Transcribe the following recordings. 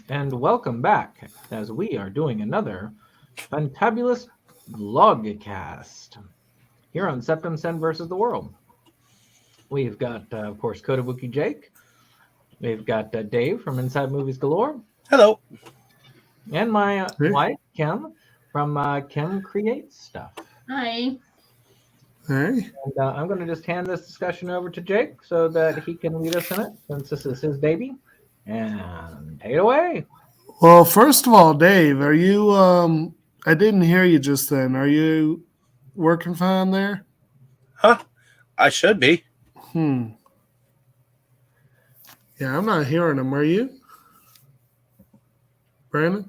and welcome back as we are doing another fantabulous vlogcast here on Septum Sen versus the World. We've got, of course, Kotobukijake. We've got Dave from Inside Movies Galore. Hello. And my wife, Kim, from Kim Creates Stuff. Hi. Hey. And I'm going to just hand this discussion over to Jake so that he can lead us in it, since this is his baby. And take it away. Well, first of all, Dave, are you, I didn't hear you just then. Are you working fine there? Huh? I should be. Yeah, I'm not hearing him. Are you? Brandon?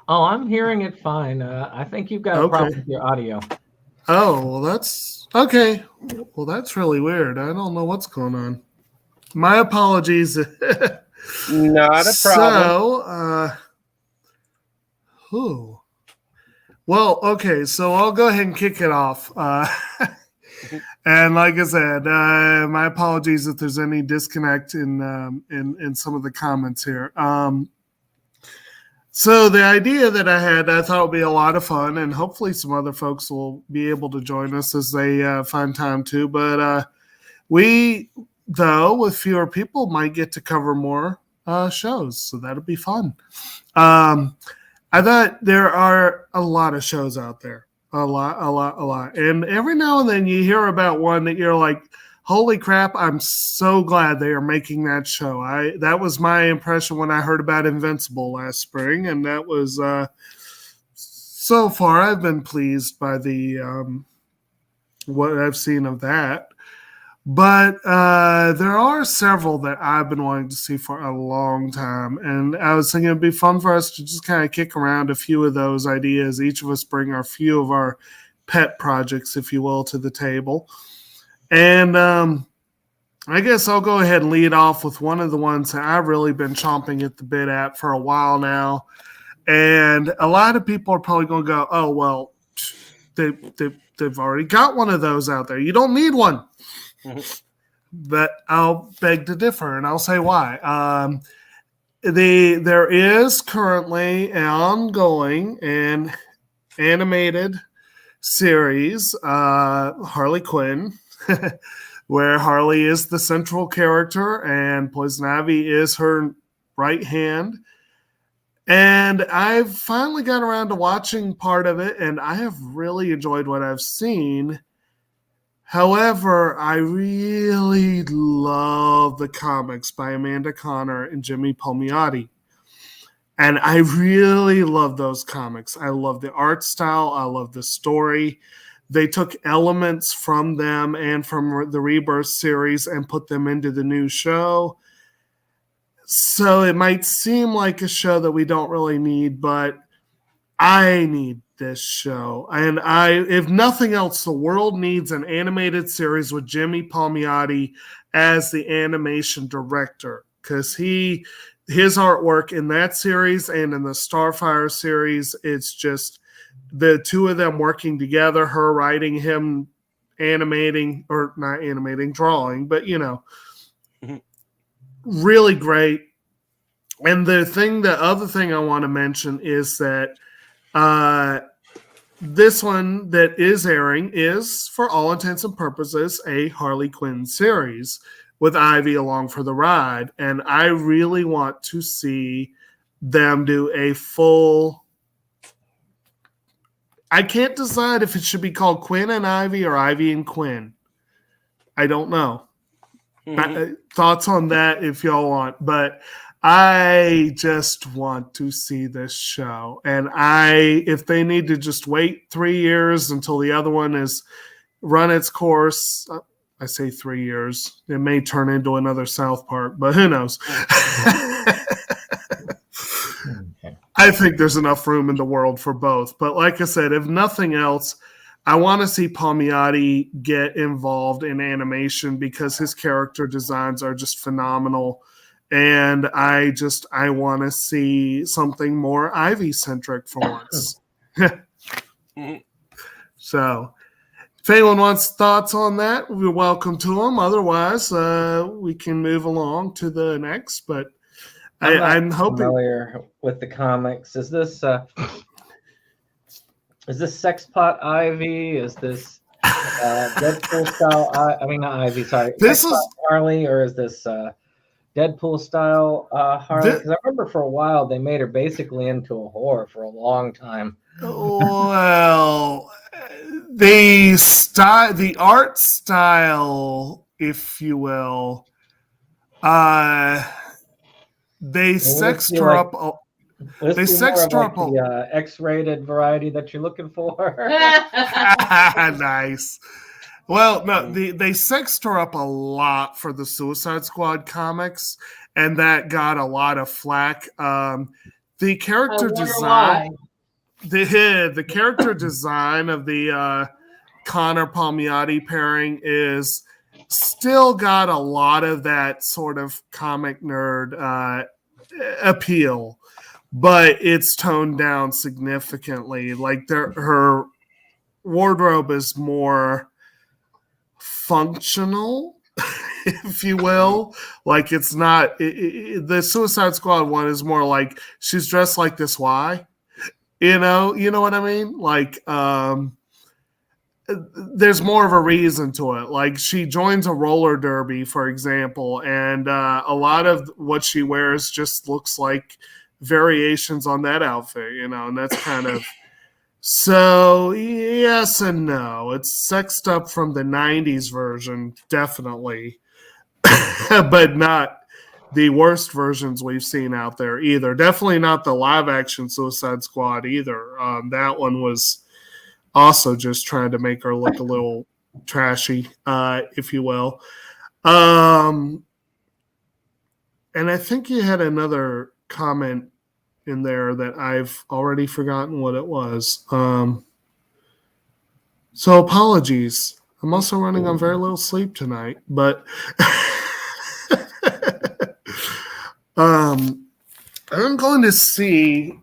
Oh, I'm hearing it fine. I think you've got a problem with your audio. Oh, well, that's okay. Well, that's really weird. I don't know what's going on. My apologies. Not a problem. Well, okay, so I'll go ahead and kick it off. And like I said, my apologies if there's any disconnect in some of the comments here. So the idea that I thought would be a lot of fun, and hopefully some other folks will be able to join us as they find time to. But we, though, with fewer people, might get to cover more shows, so that'll be fun. I thought there are a lot of shows out there, a lot, and every now and then you hear about one that you're like, holy crap, I'm so glad they are making that show. That was my impression when I heard about Invincible last spring, and that was so far I've been pleased by the what I've seen of that. But there are several that I've been wanting to see for a long time, and I was thinking it'd be fun for us to just kind of kick around a few of those ideas. Each of us bring our few of our pet projects, if you will, to the table. And I guess I'll go ahead and lead off with one of the ones that I've really been chomping at the bit at for a while now. And a lot of people are probably going to go, oh, well, they've already got one of those out there. You don't need one. But I'll beg to differ, and I'll say why. There is currently an ongoing and animated series, Harley Quinn, where Harley is the central character and Poison Ivy is her right hand. And I've finally got around to watching part of it, and I have really enjoyed what I've seen. However, I really love the comics by Amanda Conner and Jimmy Palmiotti. And I really love those comics. I love the art style. I love the story. They took elements from them and from the Rebirth series and put them into the new show. So it might seem like a show that we don't really need, but I need this show. And if nothing else, the world needs an animated series with Jimmy Palmiotti as the animation director, because his artwork in that series and in the Starfire series, it's just the two of them working together, her writing, him animating, or not animating, drawing, but really great. And the other thing I want to mention is that this one that is airing is, for all intents and purposes, a Harley Quinn series with Ivy along for the ride. And I really want to see them do a full... I can't decide if it should be called Quinn and Ivy or Ivy and Quinn. I don't know. Thoughts on that if y'all want. But I just want to see this show. And if they need to just wait 3 years until the other one has run its course, I say 3 years. It may turn into another South Park, but who knows? I think there's enough room in the world for both. But like I said, if nothing else, I want to see Palmiotti get involved in animation because his character designs are just phenomenal. And I want to see something more Ivy-centric for once. So, if anyone wants thoughts on that, we're welcome to them. Otherwise, we can move along to the next. But I'm hoping familiar with the comics. Is this Sexpot Ivy? Is this Deadpool style? I mean, not Ivy. Sorry, this Sexpot is Harley, or is this Deadpool style Harley? Because I remember for a while they made her basically into a whore for a long time. well, the art style, if you will, they sexed her up. They sexed her up. The X-rated variety that you're looking for. Nice. Well, no, they sexed her up a lot for the Suicide Squad comics, and that got a lot of flack. The character design, the character design of the Connor Palmiotti pairing is still got a lot of that sort of comic nerd appeal, but it's toned down significantly. Like her wardrobe is more functional, if you will. Like it's not the Suicide Squad one is more like she's dressed like this. Why? You know what I mean? Like there's more of a reason to it. Like she joins a roller derby, for example, and a lot of what she wears just looks like variations on that outfit, and that's kind of so yes and no. It's sexed up from the 90s version, definitely, but not the worst versions we've seen out there either. Definitely not the live action Suicide Squad either. That one was also just trying to make her look a little trashy, if you will. And I think you had another comment in there that I've already forgotten what it was. So apologies. I'm also running on very little sleep tonight, but I'm going to see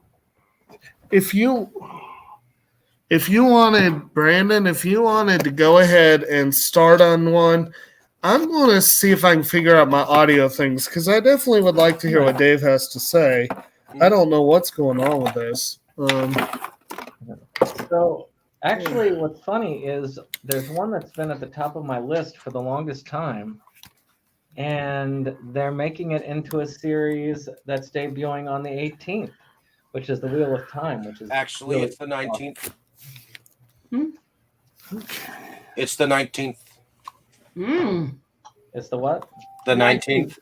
if you wanted, Brandon, if you wanted to go ahead and start on one, I'm going to see if I can figure out my audio things, because I definitely would like to hear what Dave has to say. I don't know what's going on with this. So, actually, what's funny is there's one that's been at the top of my list for the longest time, and they're making it into a series that's debuting on the 18th, which is the Wheel of Time, which is actually really it's the 19th. Okay. It's the 19th. It's the what? The 19th.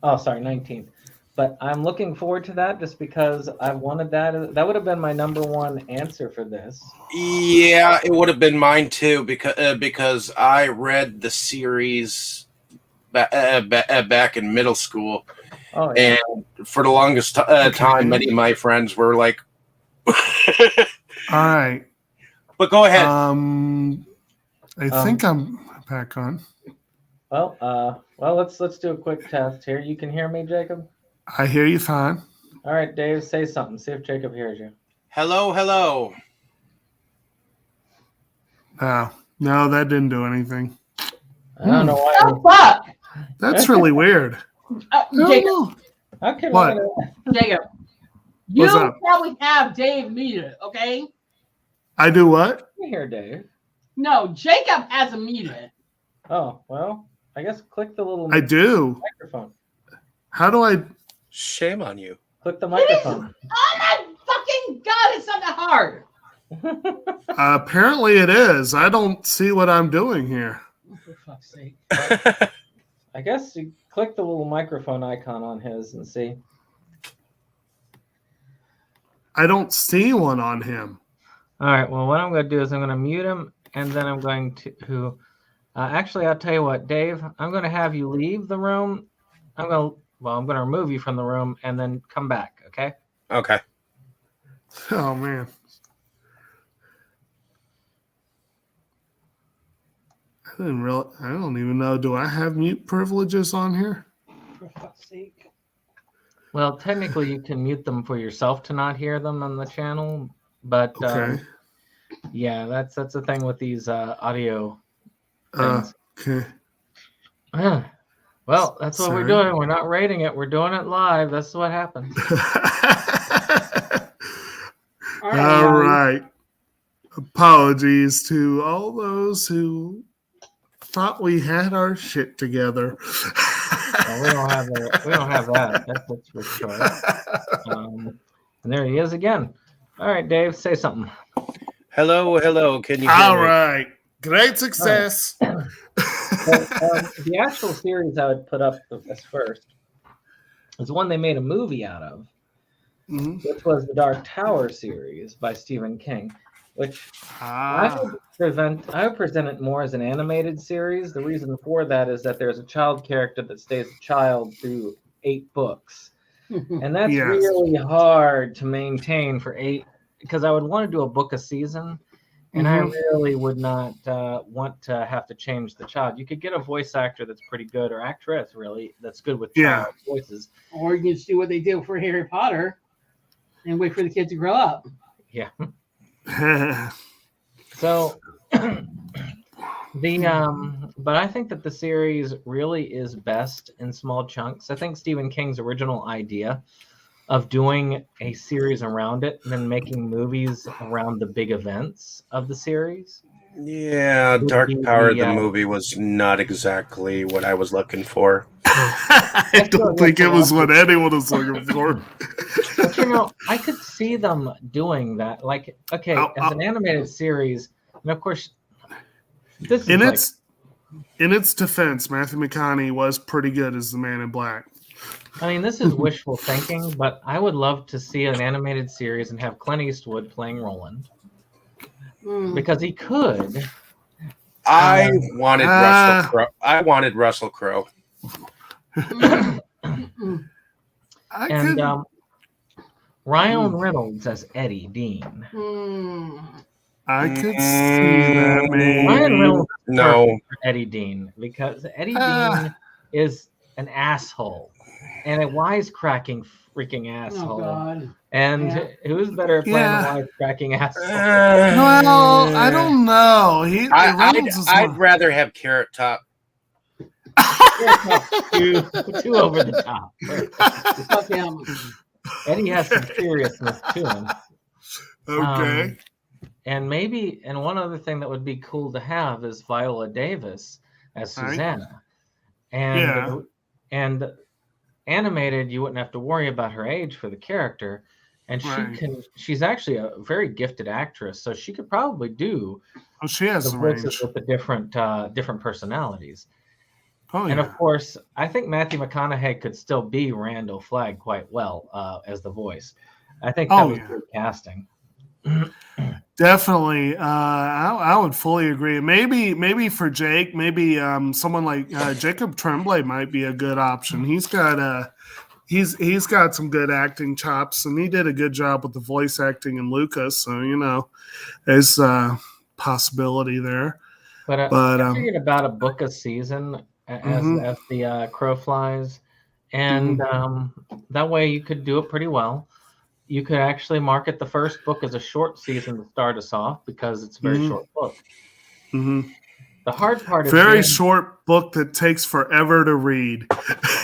Oh, sorry, 19th. But I'm looking forward to that just because I wanted that. That would have been my number one answer for this. Yeah, it would have been mine too, because I read the series back in middle school. Oh, yeah. And for the longest time, many of my friends were like, all right. But go ahead. I think I'm back on. Well, let's do a quick test here. You can hear me, Jacob? I hear you fine. All right, Dave, say something. See if Jacob hears you. Hello, hello. Oh, no, that didn't do anything. I don't know why. Oh, fuck! That's really weird. Jacob, Okay, what? Jacob, What's you up? probably have Dave muted, okay? I do what? You hear Dave? No, Jacob has a muted. Oh, well, I guess click the little I do. microphone. How do I? Shame on you. Click the microphone. Oh my fucking god, it's not that hard. Apparently it is. I don't see what I'm doing here. For fuck's sake. I guess you click the little microphone icon on his and see. I don't see one on him. All right, well, what I'm going to do is I'm going to mute him, and then I'm going to actually, I'll tell you what, Dave, I'm going to have you leave the room. I'm going to remove you from the room and then come back, okay? Okay. Oh, man. I don't even know. Do I have mute privileges on here? For fuck's sake. Well, technically, you can mute them for yourself to not hear them on the channel, but Okay. yeah, that's the thing with these audio things. Okay. Well, that's what we're Sorry. doing. We're not rating it. We're doing it live. That's what happens. All right. Apologies to all those who thought we had our shit together. Well, we don't have that. That's for sure. And there he is again. All right, Dave, say something. Hello. Can you hear All me? right. Great success. The actual series I would put up as first is one they made a movie out of, which was the Dark Tower series by Stephen King, which I would present it more as an animated series. The reason for that is that there's a child character that stays a child through 8 books. And that's really hard to maintain for 8, because I would want to do a book a season. And I really would not want to have to change the child. You could get a voice actor that's pretty good, or actress, really, that's good with child voices. Or you can just do what they did for Harry Potter and wait for the kids to grow up. Yeah. So, but I think that the series really is best in small chunks. I think Stephen King's original idea of doing a series around it and then making movies around the big events of the series. Yeah, Dark Tower, the movie, was not exactly what I was looking for. I don't think it was what anyone was looking for. But I could see them doing that. Like, okay, as an animated series, and of course, this is in its defense, Matthew McConaughey was pretty good as the Man in Black. I mean, this is wishful thinking, but I would love to see an animated series and have Clint Eastwood playing Roland. Because he could. I wanted Russell Crowe. I wanted Russell Crowe. Ryan Reynolds as Eddie Dean. I could see that, maybe. Ryan Reynolds No. Eddie Dean, because Eddie Dean is an asshole. And a wisecracking freaking asshole. Oh, God. And who's better at playing a wisecracking asshole? Well, I don't know. I'd rather have Carrot Top. Too over the top. Fuck him. Eddie has some seriousness to him. Okay. And one other thing that would be cool to have is Viola Davis as Susanna. And animated, you wouldn't have to worry about her age for the character, and she's actually a very gifted actress, so she could probably do she has the voices with the different personalities. And of course, I think Matthew McConaughey could still be Randall Flagg quite well as the voice. I think that was good casting. Definitely, I would fully agree. Maybe for Jake, someone like Jacob Tremblay might be a good option. He's got he's got some good acting chops, and he did a good job with the voice acting in Lucas. So there's a possibility there. But I'm thinking about a book a season as the crow flies, and that way you could do it pretty well. You could actually market the first book as a short season to start us off because it's a very short book. The hard part is very short book that takes forever to read.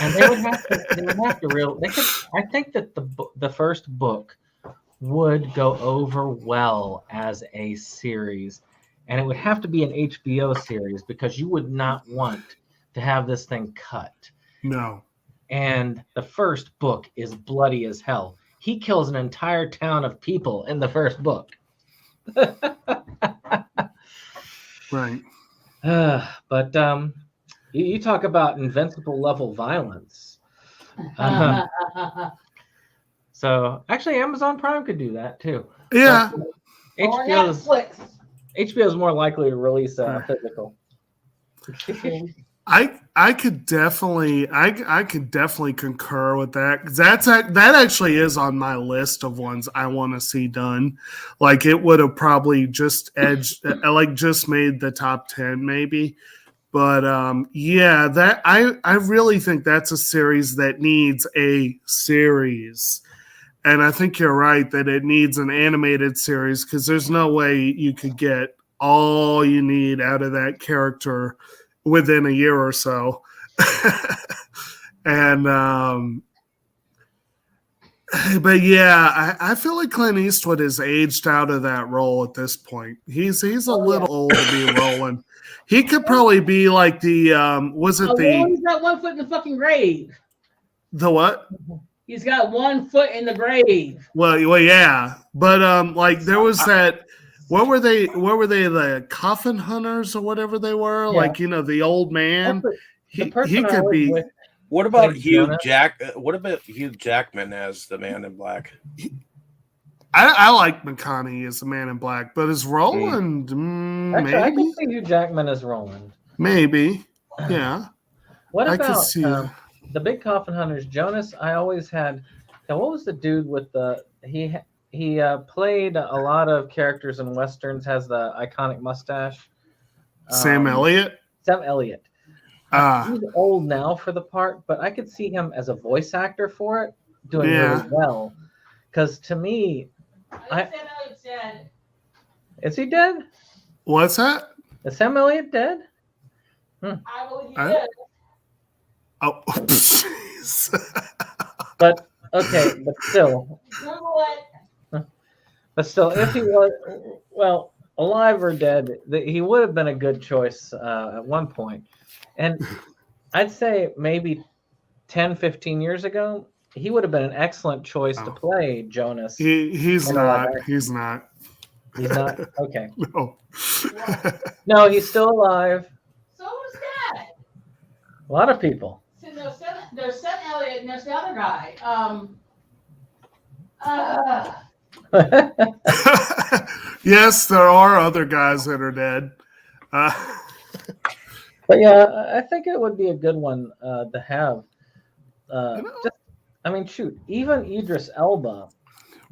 And they would have to I think that the first book would go over well as a series, and it would have to be an HBO series because you would not want to have this thing cut. No. And the first book is bloody as hell. He kills an entire town of people in the first book. Right. But you talk about invincible level violence. So actually, Amazon Prime could do that too. Yeah. HBO is more likely to release a physical. I could definitely concur with that. That actually is on my list of ones I want to see done. Like it would have probably just made the top 10 maybe. But that I really think that's a series that needs a series. And I think you're right that it needs an animated series because there's no way you could get all you need out of that character within a year or so. And but yeah, I feel like Clint Eastwood has aged out of that role at this point. He's a little old to be Roland. He could probably be like the was it He's got 1 foot in the fucking grave. the what? He's got 1 foot in the grave. Well, yeah, but like there was that. What were they? The coffin hunters or whatever they were? Yeah. Like the old man. He could be. What about Like Hugh Jonah? What about Hugh Jackman as the Man in Black? I like McConaughey as the Man in Black, but as Roland, Actually, I maybe, can see Hugh Jackman as Roland. maybe, yeah. What I could about see the big coffin hunters? Jonas, I always had. Now, what was the dude with the he played a lot of characters in westerns. Has the iconic mustache. Sam Elliott. Sam Elliott. He's old now for the part, but I could see him as a voice actor for it, doing really well. Because to me, Sam Elliott's dead. Is he dead? What's that? Is Sam Elliott dead? I believe he did. Oh, jeez. But okay, but still. Google it. But still, if he was alive or dead, he would have been a good choice at one point. And I'd say maybe 10, 15 years ago, he would have been an excellent choice to play Jonas. He's not. He's not. He's not? Okay. No. No, he's still alive. So was that. A lot of people. So there's Sam Elliott and there's the other guy. Yes, there are other guys that are dead. But yeah, I think it would be a good one to have. Shoot, even Idris Elba,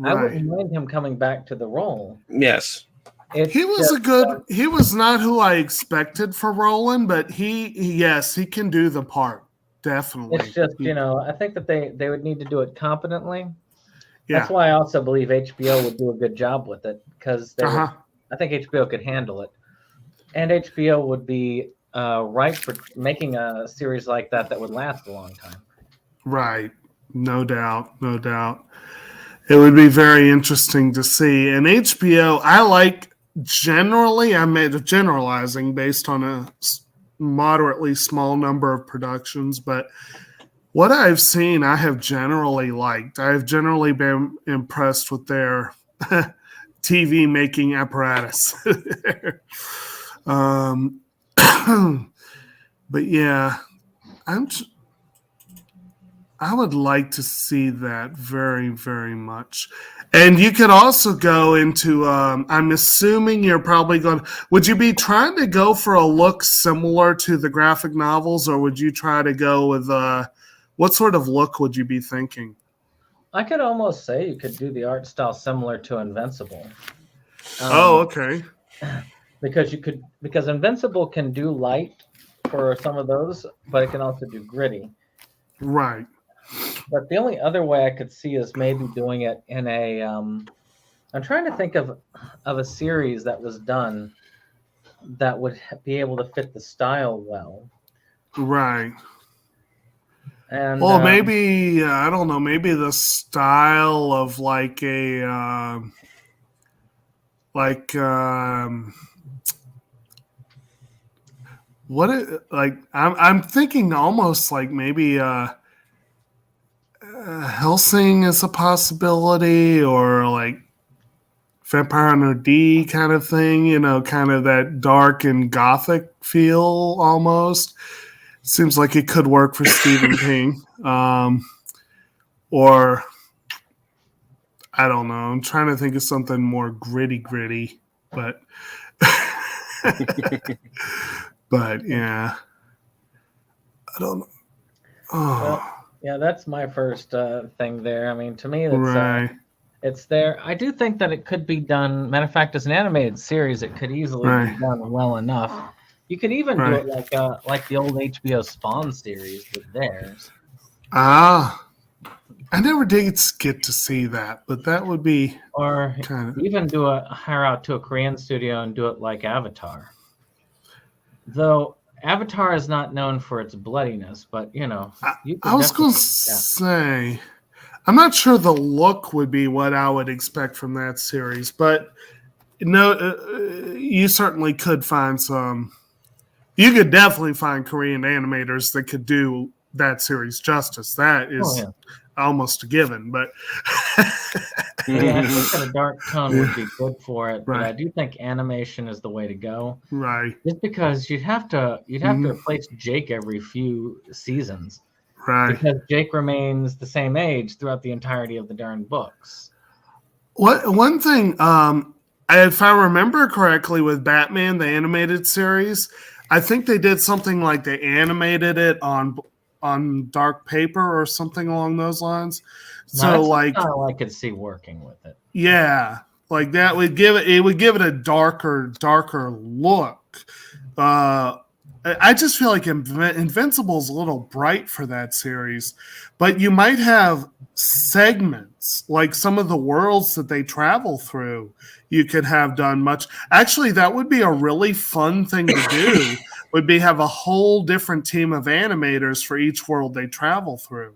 I wouldn't mind him coming back to the role. Yes. He was not who I expected for Roland, but he can do the part. Definitely. It's just, I think that they would need to do it competently. Yeah. That's why I also believe HBO would do a good job with it, because I think HBO could handle it. And HBO would be right for making a series like that would last a long time. Right. No doubt. It would be very interesting to see. And HBO, I like generally, I'm generalizing based on a moderately small number of productions, but what I've seen, I have generally liked. I've generally been impressed with their TV making apparatus. But yeah, I would like to see that very, very much. And you could also go into, I'm assuming you're probably would you be trying to go for a look similar to the graphic novels, or would you try to go with, what sort of look would you be thinking? I could almost say you could do the art style similar to Invincible. Okay. Because Invincible can do light for some of those, but it can also do gritty. Right. But the only other way I could see is maybe doing it in a. I'm trying to think of a series that was done that would be able to fit the style well. Right. And maybe I don't know. Maybe the style of like a I'm thinking almost like maybe Hellsing is a possibility, or like Vampire Hunter D kind of thing, kind of that dark and gothic feel almost. Seems like it could work for Stephen King. Or I don't know. I'm trying to think of something more gritty, but but yeah. I don't know. Oh. Well, yeah, that's my first thing there. I mean, to me, that's, right. It's there. I do think that it could be done. Matter of fact, as an animated series, it could easily be done well enough. You could even do it like the old HBO Spawn series with theirs. I never did get to see that, but that would be or even hire out to a Korean studio and do it like Avatar. Though Avatar is not known for its bloodiness, but you could I was going to definitely- say, I'm not sure the look would be what I would expect from that series, but you certainly could find some. You could definitely find Korean animators that could do that series justice. That is almost a given, but yeah, I think that a dark tone would be good for it, but Right. I do think animation is the way to go. right, Just because you'd have to replace Jake every few seasons right. because Jake remains the same age throughout the entirety of the darn books. One thing, if I remember correctly, with Batman the animated series, I think they did something like they animated it on dark paper or something along those lines. So like, I could see working with it. yeah, like that would give it a darker look. I just feel like Invincible's a little bright for that series, but you might have segments like some of the worlds that they travel through. You could have done much. Actually, that would be a really fun thing to do. Would be have a whole different team of animators for each world they travel through.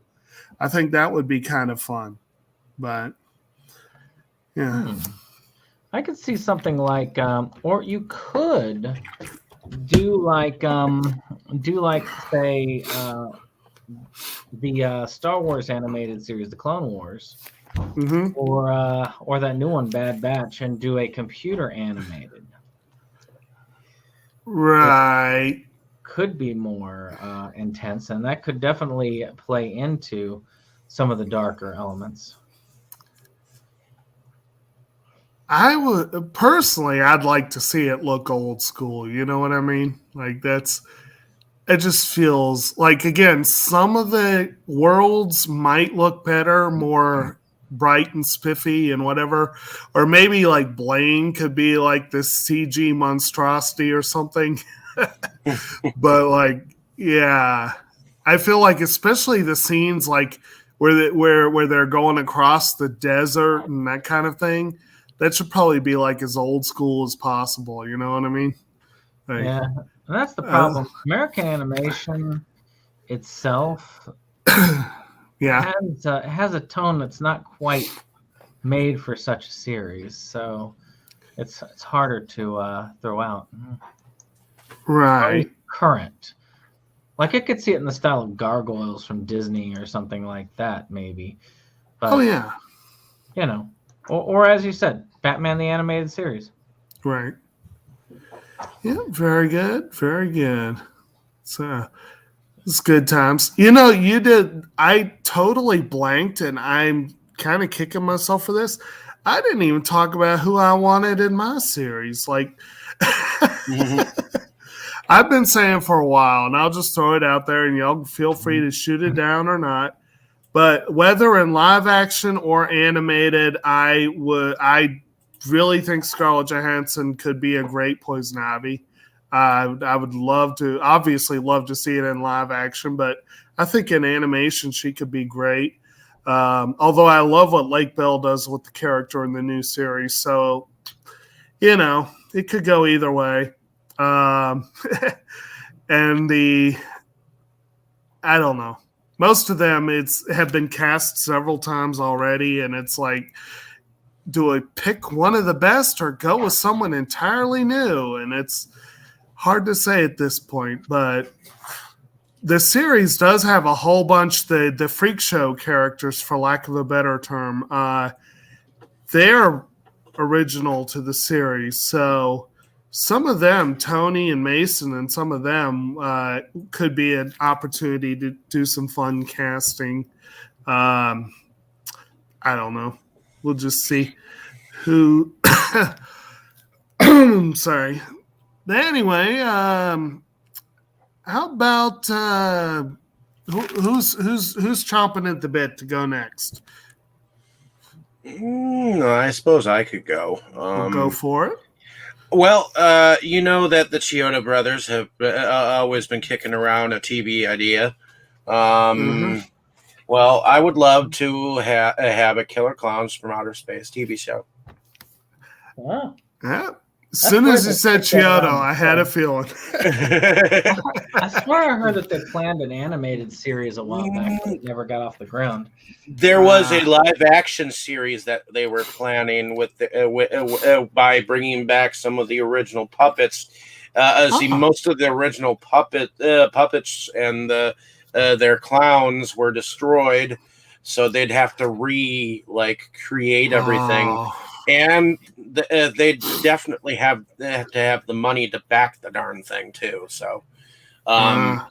I think that would be kind of fun, but yeah. I could see something like, or you could do like say the Star Wars animated series, the Clone Wars, Mm-hmm. or that new one, Bad Batch, and do a computer animated. Right. Could be more intense, and that could definitely play into some of the darker elements. I would personally, I'd like to see it look old school. You know what I mean? Like it just feels like, again, some of the worlds might look better, more bright and spiffy and whatever, or maybe like Blaine could be like this CG monstrosity or something. But like, yeah, I feel like especially the scenes like where they're going across the desert and that kind of thing, that should probably be like as old school as possible. You know what I mean? Like, Yeah, and that's the problem. American animation itself yeah. has a tone that's not quite made for such a series, so it's harder to throw out. Right. Current, like I could see it in the style of Gargoyles from Disney or something like that, maybe. But, Oh yeah. Or as you said, Batman the animated series. Right. Yeah, very good. Very good. So it's good times. You did. I totally blanked, and I'm kind of kicking myself for this. I didn't even talk about who I wanted in my series. Like, I've been saying for a while, and I'll just throw it out there, and y'all feel free to shoot it down or not. But whether in live action or animated, I really think Scarlett Johansson could be a great Poison Ivy. I would obviously love to see it in live action, but I think in animation she could be great. Although I love what Lake Bell does with the character in the new series, so it could go either way. And I don't know. Most of them have been cast several times already, and it's like, do I pick one of the best or go with someone entirely new? And it's hard to say at this point, but the series does have a whole bunch, the freak show characters, for lack of a better term. They're original to the series, so some of them, Tony and Mason, and some of them could be an opportunity to do some fun casting. I don't know. We'll just see who. Sorry. But anyway, how about who's chomping at the bit to go next? I suppose I could go. We'll go for it. Well, you know that the Chioda brothers have always been kicking around a TV idea. Well, I would love to have a Killer Clowns from Outer Space TV show. Wow. Yeah. As soon as you said Chiodo, I had a feeling. I swear I heard that they planned an animated series a while back, but it never got off the ground. There was a live action series that they were planning by bringing back some of the original puppets. See, most of the original puppets and their clowns were destroyed, so they'd have to create everything, and they definitely they have to have the money to back the darn thing too. So, but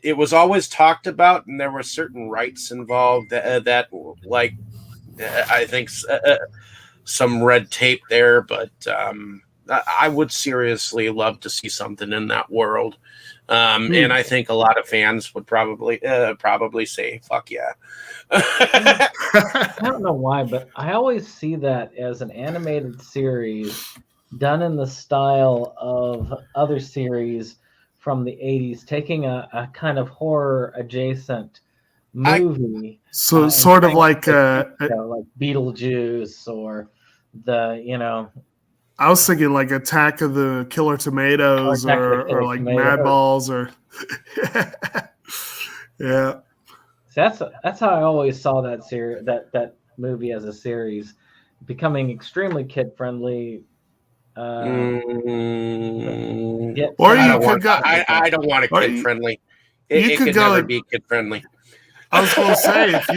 it was always talked about, and there were certain rights involved that I think some red tape there, but I would seriously love to see something in that world. And I think a lot of fans would probably say, fuck yeah. I don't know why, but I always see that as an animated series done in the style of other series from the 80s, taking a kind of horror adjacent movie. So sort of like like Beetlejuice or I was thinking like Attack of the Killer Tomatoes or like Madballs or yeah. So that's how I always saw that series, that movie as a series, becoming extremely kid friendly. Or I don't want a kid friendly. It could never be kid friendly. I was going to say, if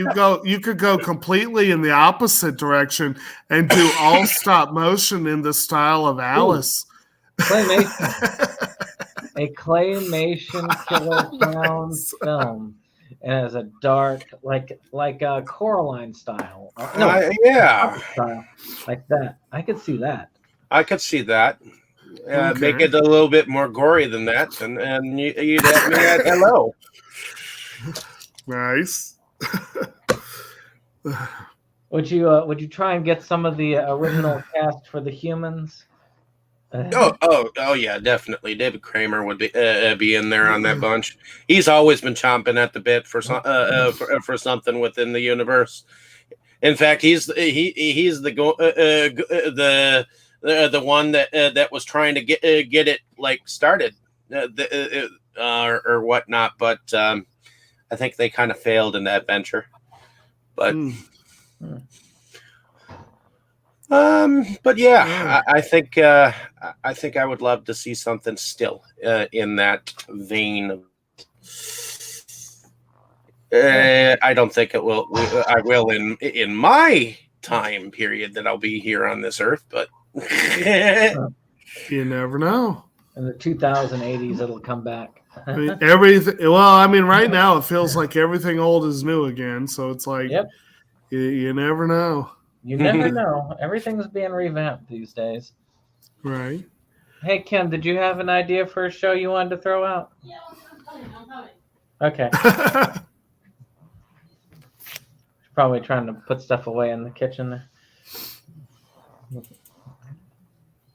you could go completely in the opposite direction and do all stop motion in the style of Alice. Claymation. A claymation killer clown film, and as a dark, like a Coraline style. Yeah, style, like that. I could see that. I could see that. Make it a little bit more gory than that, and you'd have me at hello. Nice. Would you try and get some of the original cast for the humans? Oh yeah, definitely. David Kramer would be in there on that bunch. He's always been chomping at the bit for something within the universe. In fact, he's the one that was trying to get it started or whatnot, but I think they kind of failed in that venture. But but yeah, I think I would love to see something still in that vein. I don't think it will. I will in my time period that I'll be here on this earth, but you never know. In the 2080s, it'll come back. I mean, everything. Well, I mean, right now it feels like everything old is new again. So it's like, you never know. You never know. Everything's being revamped these days. Right. Hey, Kim, did you have an idea for a show you wanted to throw out? Yeah, I'm coming. Okay. Probably trying to put stuff away in the kitchen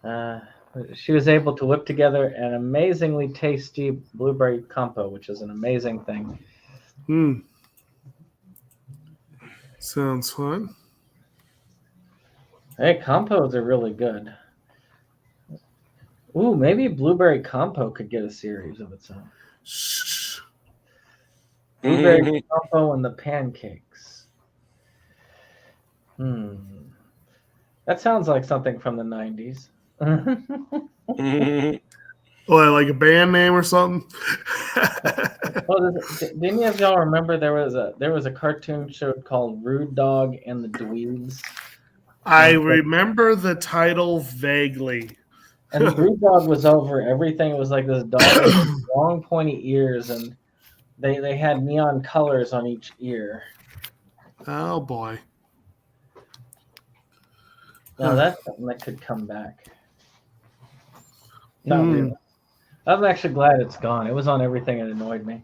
there. She was able to whip together an amazingly tasty blueberry compo, which is an amazing thing. Sounds fun. Hey, compos are really good. Ooh, maybe blueberry compo could get a series of its own. Blueberry compo and the pancakes. That sounds like something from the 90s. What, like a band name or something? Well, did any of y'all remember there was a cartoon show called Rude Dog and the Dweebs? I remember the title vaguely. And the Rude Dog was over everything. It was like this dog with long pointy ears, and they had neon colors on each ear. Oh boy. Now that's something that could come back. Not really. I'm actually glad it's gone. It was on everything and annoyed me.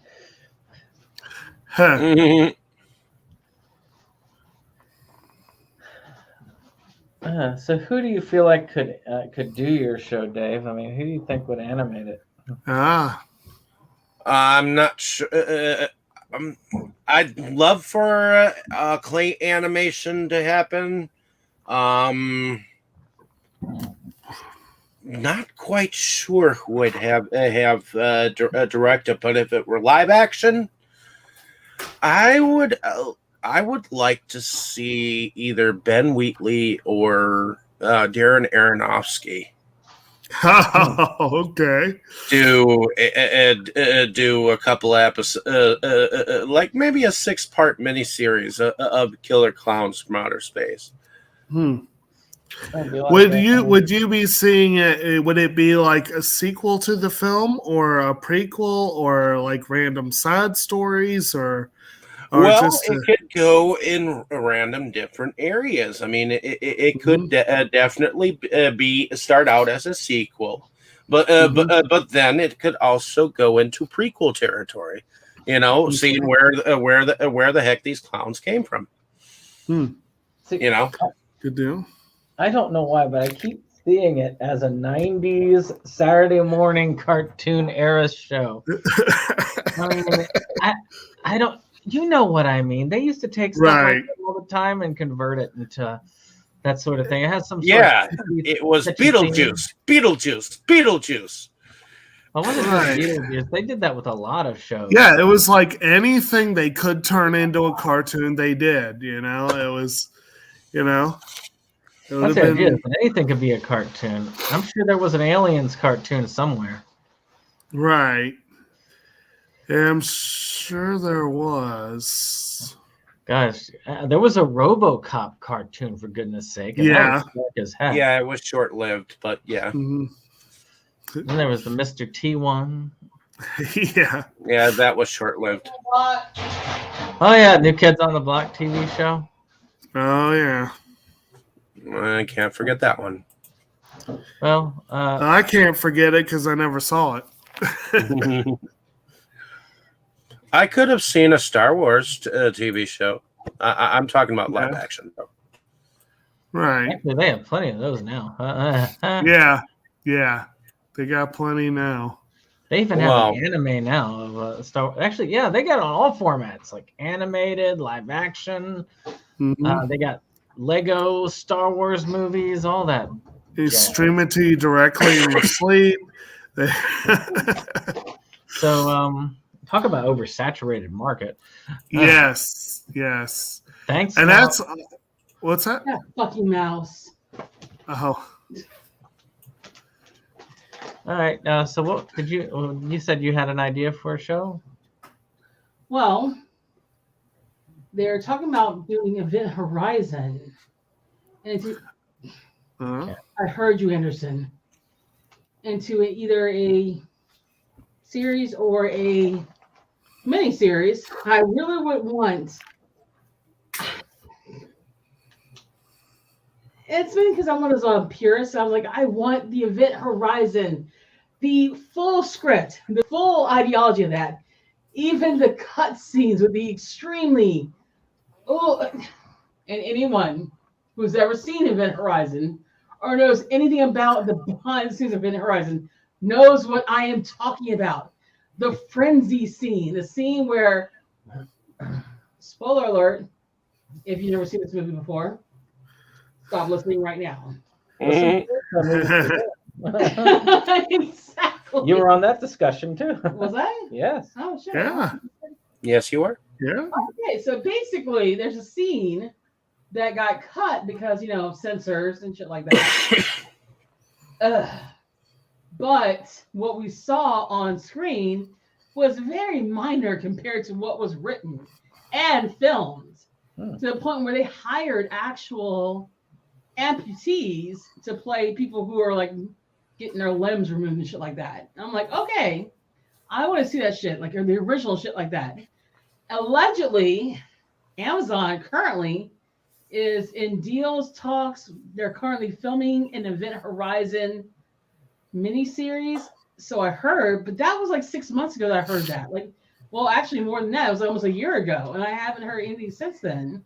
So who do you feel like could do your show, Dave? I mean, who do you think would animate it? I'm not sure. I'd love for clay animation to happen. Not quite sure who would have directed, but if it were live action, I would like to see either Ben Wheatley or Darren Aronofsky Okay. do a couple episodes, like maybe a 6-part miniseries of killer clowns from outer space. Would you be seeing it? Would it be like a sequel to the film, or a prequel, or like random side stories, or Well, just it could go in random different areas. I mean, it could definitely be start out as a sequel, but then it could also go into prequel territory. You know, seeing where the heck these clowns came from. You know, good deal. I don't know why, but I keep seeing it as a 90s Saturday morning cartoon era show. I mean, I don't, you know what I mean. They used to take stuff like that all the time and convert it into that sort of thing. It has some sort of it was Beetlejuice. Well, it wasn't just Beetlejuice. They did that with a lot of shows. Yeah, it was like anything they could turn into a cartoon, they did. You know, it was, you know. That's the idea. Anything could be a cartoon. I'm sure there was an Aliens cartoon somewhere. Right. Yeah, I'm sure there was. Gosh, there was a RoboCop cartoon, for goodness sake. And that was dark as heck. Yeah, it was short-lived, but yeah. Then there was the Mr. T one. Yeah, that was short-lived. Oh yeah, New Kids on the Block TV show. Oh yeah. I can't forget that one. Well, I can't forget it because I never saw it. I could have seen a Star Wars TV show. I'm talking about live action, though. Right. Actually, they have plenty of those now. Yeah. They got plenty now. They even have an anime now of Star Wars. Actually, yeah, they got it on all formats, like animated, live action. They got Lego Star Wars movies, all that. They stream it to you directly in your sleep. So, talk about oversaturated market. Yes. Thanks. And that's what's that? That fucking mouse. Oh. All right. So, what did you said you had an idea for a show? Well, they're talking about doing Event Horizon, and I heard you, Anderson, into either a series or a miniseries. I really would want. It's been because I'm one of those purists. I'm like, I want the Event Horizon, the full script, the full ideology of that. Even the cut scenes would be extremely. And anyone who's ever seen Event Horizon or knows anything about the behind the scenes of Event Horizon knows what I am talking about. The frenzy scene, the scene where, spoiler alert, if you've never seen this movie before, stop listening right now. Exactly. You were on that discussion too. Was I? Yes. Oh shit. Yeah. Yes, you were. Yeah. Okay, so basically, there's a scene that got cut because censors and shit like that. But what we saw on screen was very minor compared to what was written and filmed, to the point where they hired actual amputees to play people who are like getting their limbs removed and shit like that. And I'm like, okay, I want to see that shit, like the original shit like that. Allegedly, Amazon currently is in deals, talks. They're currently filming an Event Horizon miniseries. So I heard, but that was like 6 months ago that I heard that. Like, well, actually more than that. It was almost a year ago, and I haven't heard anything since then.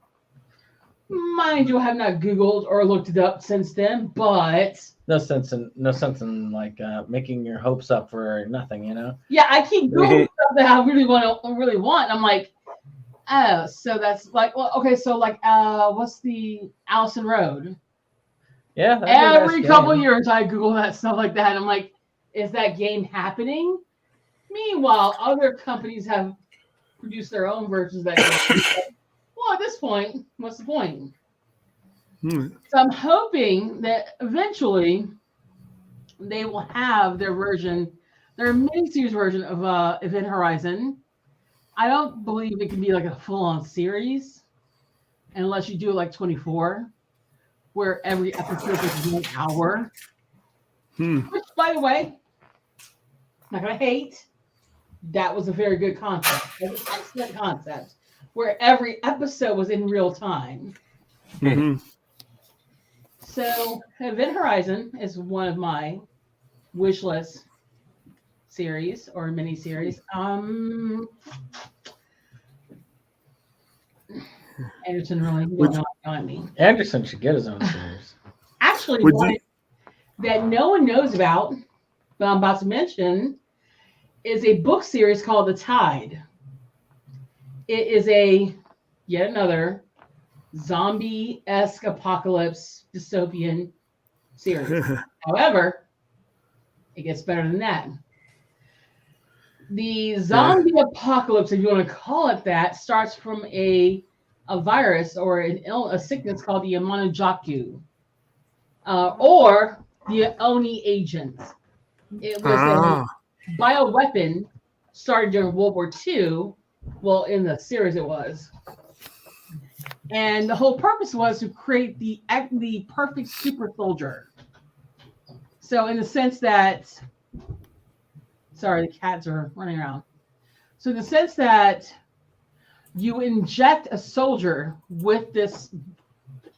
Mind you, I have not Googled or looked it up since then, but no sense in like making your hopes up for nothing, Yeah, I keep Googling stuff that I really want. And I'm like, oh, so that's like, well, okay, so like, what's the Allison Road? Yeah. that'd be a Every nice couple game. years, I Google that stuff like that. I'm like, is that game happening? Meanwhile, other companies have produced their own versions of that game. Well, at this point, what's the point? Hmm. So I'm hoping that eventually they will have their version, their miniseries version of Event Horizon. I don't believe it can be like a full-on series unless you do it like 24, where every episode is 1 hour. Hmm. Which, by the way, not gonna hate. That was a very good concept. It was an excellent concept, where every episode was in real time. Hmm. So, Event Horizon is one of my wish list series or mini series. Anderson really Which- going on me. Anderson should get his own series. Actually, Would one you- that no one knows about, but I'm about to mention, is a book series called The Tide. It is yet another zombie-esque apocalypse dystopian series. However, it gets better than that. The zombie apocalypse, if you want to call it that, starts from a virus or a sickness called the Yamanajaku, or the Oni agent. It was a bioweapon started during World War II. Well, in the series it was. And the whole purpose was to create the perfect super soldier. So in the sense that, sorry, the cats are running around. So in the sense that you inject a soldier with this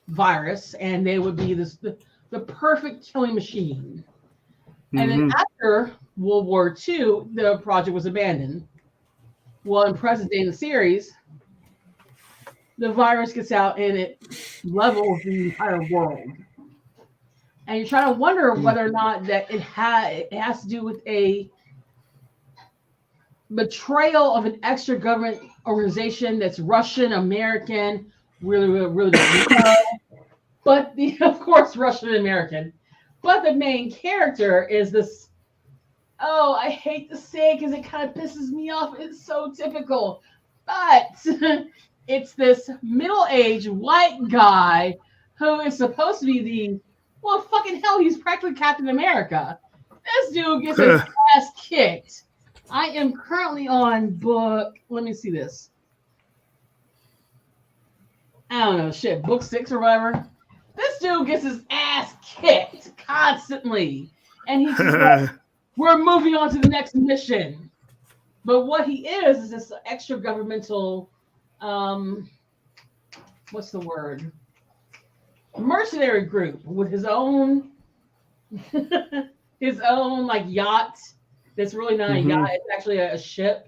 virus and they would be the perfect killing machine. And then after World War II, the project was abandoned. Well, in present day in the series, the virus gets out and it levels the entire world. And you're trying to wonder whether or not that it has to do with a betrayal of an extra government organization that's Russian, American, really don't know. But of course, Russian American. But the main character is this. Oh, I hate to say it because it kind of pisses me off. It's so typical. But it's this middle-aged white guy who is supposed to be well, fucking hell, he's practically Captain America. This dude gets his ass kicked. I am currently on book, let me see this. I don't know, shit, book 6 or whatever. This dude gets his ass kicked constantly. And he's just like, we're moving on to the next mission. But what he is this extra governmental, what's the word? Mercenary group with his own, like yacht. That's really not a yacht. It's actually a ship.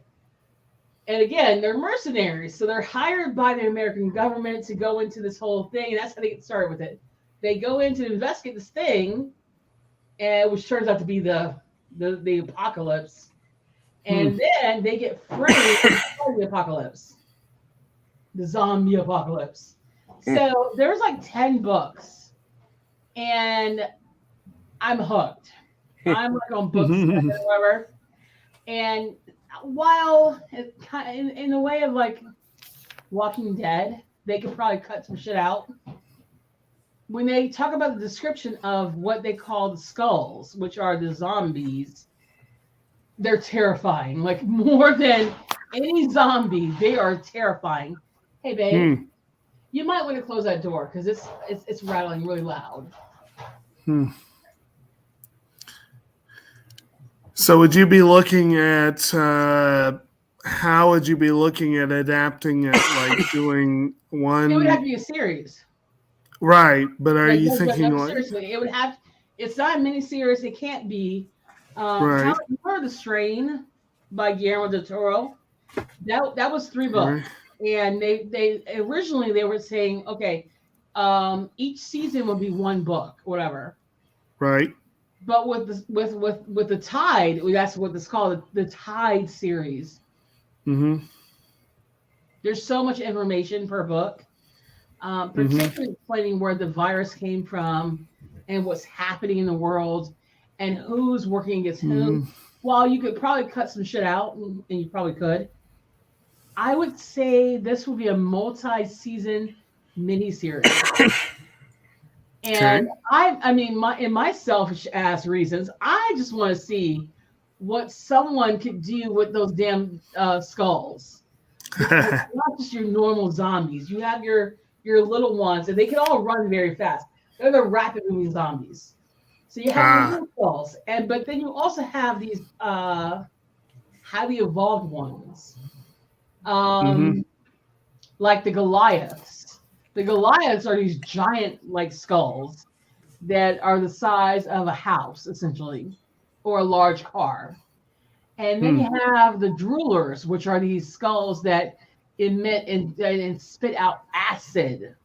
And again, they're mercenaries. So they're hired by the American government to go into this whole thing. And that's how they get started with it. They go in to investigate this thing, and which turns out to be the apocalypse. And then they get framed for the apocalypse. The zombie apocalypse. So there's like 10 books. And I'm hooked. I'm like on book 7 or whatever. And while it kind of, in the way of like Walking Dead, they could probably cut some shit out. When they talk about the description of what they call the skulls, which are the zombies, they're terrifying. Like more than any zombie, they are terrifying. Hey, babe, you might want to close that door because it's rattling really loud. So would you be looking at how would you be looking at adapting it, like doing one? It would have to be a series. Right, but are Like, you no, thinking no, like seriously? It would have. It's not a miniseries. It can't be. Right. How You Heard the Strain by Guillermo del Toro. That was 3 books, and they originally they were saying, okay, each season would be 1 book, whatever. Right. But with the Tide, that's what it's called, the Tide series. There's so much information per book, particularly explaining where the virus came from and what's happening in the world and who's working against whom. Mhm. While you could probably cut some shit out, and you probably could, I would say this will be a multi-season miniseries. And Okay. I mean, in my selfish ass reasons, I just want to see what someone could do with those damn skulls. Because it's not just your normal zombies. You have your little ones, and they can all run very fast. They're the rapid moving zombies. So you have your little skulls, but then you also have these highly evolved ones, Mhm. like the Goliaths. The Goliaths are these giant like skulls that are the size of a house, essentially, or a large car. And then you have the droolers, which are these skulls that emit and spit out acid.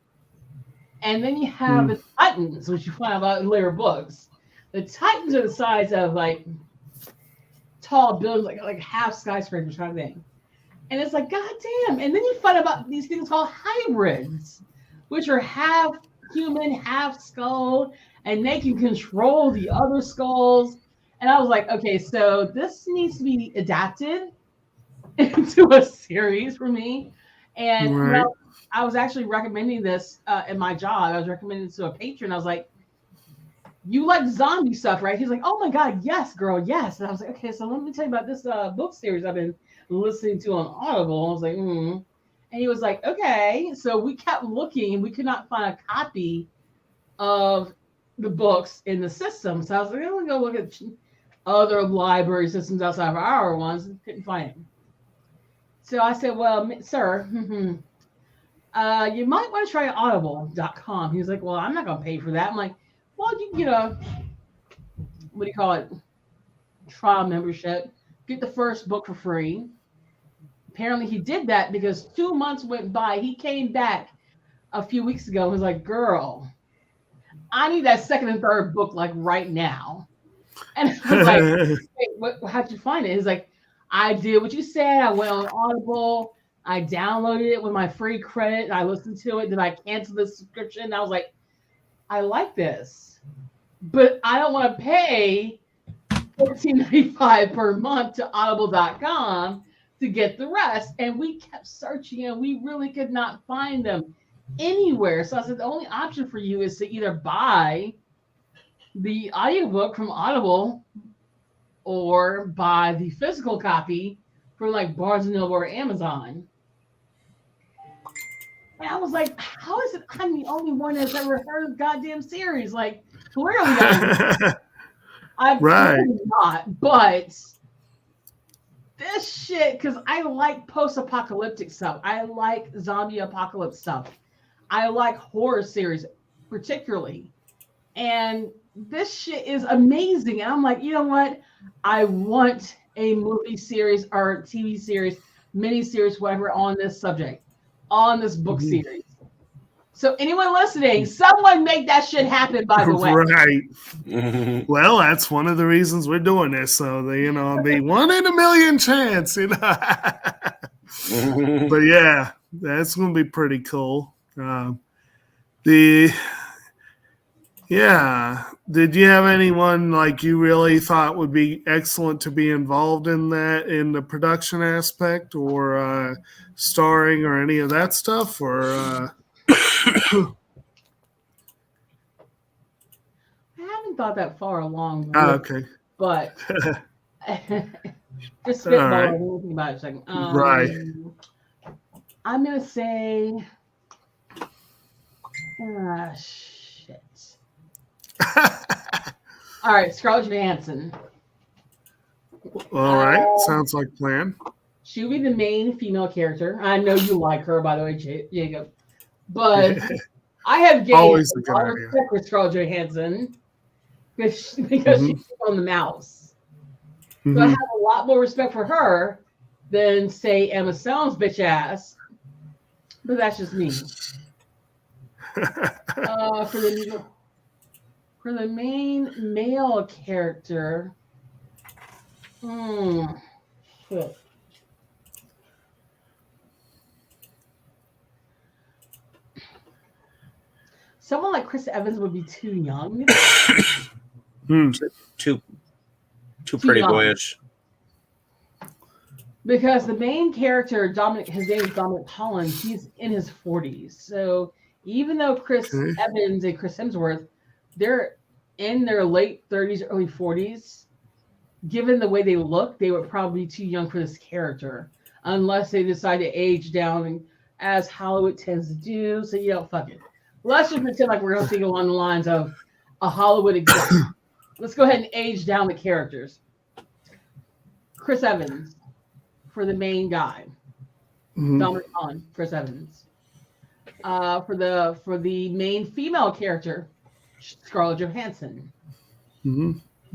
And then you have the Titans, which you find out in later books. The Titans are the size of like tall buildings, like half skyscrapers kind of thing. And it's like, God damn. And then you find about these things called hybrids, which are half human, half skull, and they can control the other skulls. And I was like, okay, so this needs to be adapted into a series for me. And Right. I was actually recommending this in my job. I was recommending it to a patron. I was like, you like zombie stuff, right? He's like, oh my God, yes, girl, yes. And I was like, okay, so let me tell you about this book series I've been listening to on Audible. I was like, And he was like, okay. So we kept looking and we could not find a copy of the books in the system. So I was like, I'm going to go look at other library systems outside of our ones. And couldn't find it. So I said, well, sir, you might want to try audible.com. He was like, well, I'm not going to pay for that. I'm like, well, you can get a, what do you call it, trial membership. Get the first book for free. Apparently he did that because 2 months went by. He came back a few weeks ago and was like, girl, I need that second and third book like right now. And I was like, hey, how'd you find it? He's like, I did what you said. I went on Audible. I downloaded it with my free credit. And I listened to it. Then I canceled the subscription. And I was like, I like this, but I don't want to pay $14.95 per month to audible.com to get the rest. And we kept searching and we really could not find them anywhere. So I said, the only option for you is to either buy the audiobook from Audible or buy the physical copy from like Barnes & Noble or Amazon. And I was like, how is it I'm the only one that's ever heard of the goddamn series? Like, clearly I'm Right. not, but this shit, because I like post-apocalyptic stuff. I like zombie apocalypse stuff. I like horror series, particularly. And this shit is amazing. And I'm like, you know what? I want a movie series or TV series, miniseries, whatever, on this subject, on this book series. So anyone listening, someone make that shit happen, by the way. Right. Well, that's one of the reasons we're doing this. So, the 1 in a million chance. But yeah, that's going to be pretty cool. Did you have anyone like you really thought would be excellent to be involved in that, in the production aspect or starring or any of that stuff? Or I haven't thought that far along. okay. But just All spitball. right. Let me think about it a second. Right. I'm going to say, shit. All right, Scarlett Johansson. All right. Sounds like plan. She'll be the main female character. I know you like her, by the way, Jacob. But I have gained Always a a good lot of idea. respect for Scarlett Johansson because she's on the mouse. So I have a lot more respect for her than, say, Emma Stone's bitch ass. But that's just me. For the main male character, shit. someone like Chris Evans would be too young. Too pretty young. boyish. Because the main character, Dominic, his name is Dominic Holland, he's in his 40s. So even though Chris Evans and Chris Hemsworth, they're in their late 30s, early 40s, given the way they look, they would probably be too young for this character. Unless they decide to age down as Hollywood tends to do. So, fuck it. Let's just pretend like we're going to think along the lines of a Hollywood exec. Let's go ahead and age down the characters. Chris Evans for the main guy. Dominic Holland, Chris Evans. For the main female character, Scarlett Johansson.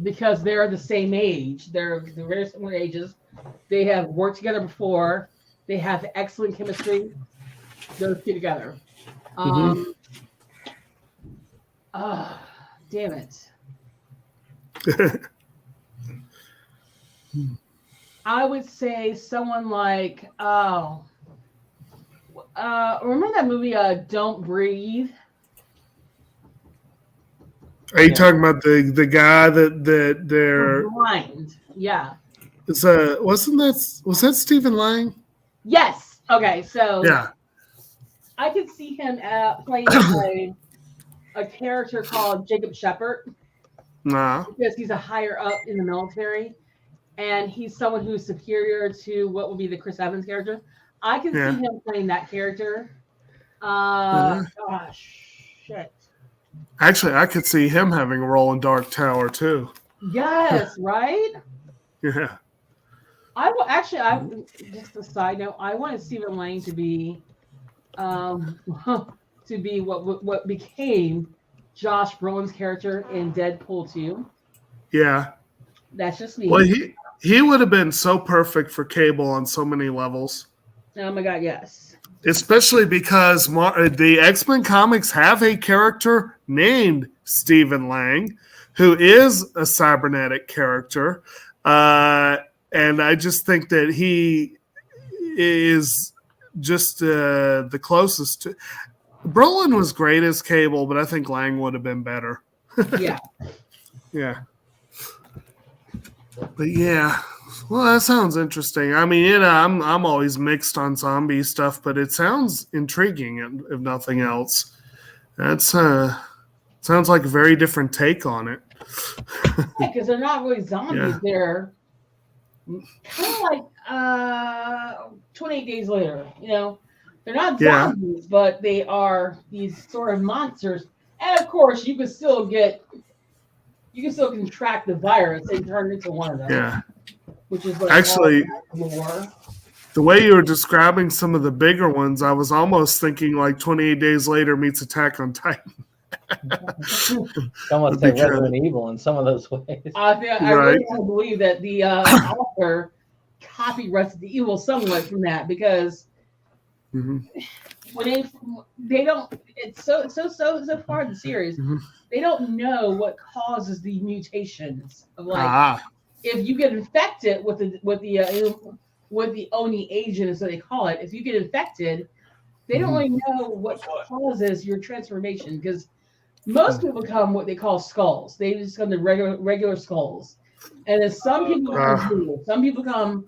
Because they're the same age. They're very similar ages. They have worked together before. They have excellent chemistry. Those two together. Damn it. I would say someone like remember that movie Don't Breathe? Are you talking about the guy that they're blind? Yeah. Was that Stephen Lang? Yes. Okay, so yeah, I could see him playing a character called Jacob Shepard. Nah. Because he's a higher up in the military, and he's someone who's superior to what would be the Chris Evans character. I can see him playing that character. Gosh, shit. Actually, I could see him having a role in Dark Tower too. Yes, right? Yeah. Just a side note, I wanted Stephen Lang to be what became Josh Brolin's character in Deadpool 2. Yeah. That's just me. Well, he would have been so perfect for Cable on so many levels. Oh my god, yes. Especially because the X-Men comics have a character named Stephen Lang, who is a cybernetic character. And I just think that he is just the closest to... Brolin was great as Cable, but I think Lang would have been better. Yeah. Yeah. But yeah, well, that sounds interesting. I mean, I'm always mixed on zombie stuff, but it sounds intriguing, if nothing else. That's sounds like a very different take on it. Because they're not really zombies. Yeah. They're kind of like 28 Days Later, They're not zombies, but they are these sort of monsters. And of course, you can still contract the virus and turn into one of them. Yeah. Which is like actually the way you were describing some of the bigger ones, I was almost thinking like 28 Days Later meets Attack on Titan. Almost like Resident Evil in some of those ways. I really want to believe that the author copied Resident Evil somewhat from that because when they don't, it's so far in the series, they don't know what causes the mutations of if you get infected with the Oni agent, as they call it. If you get infected, they don't really know what causes your transformation because most people become what they call skulls. They just become the regular skulls, and then some people become some people become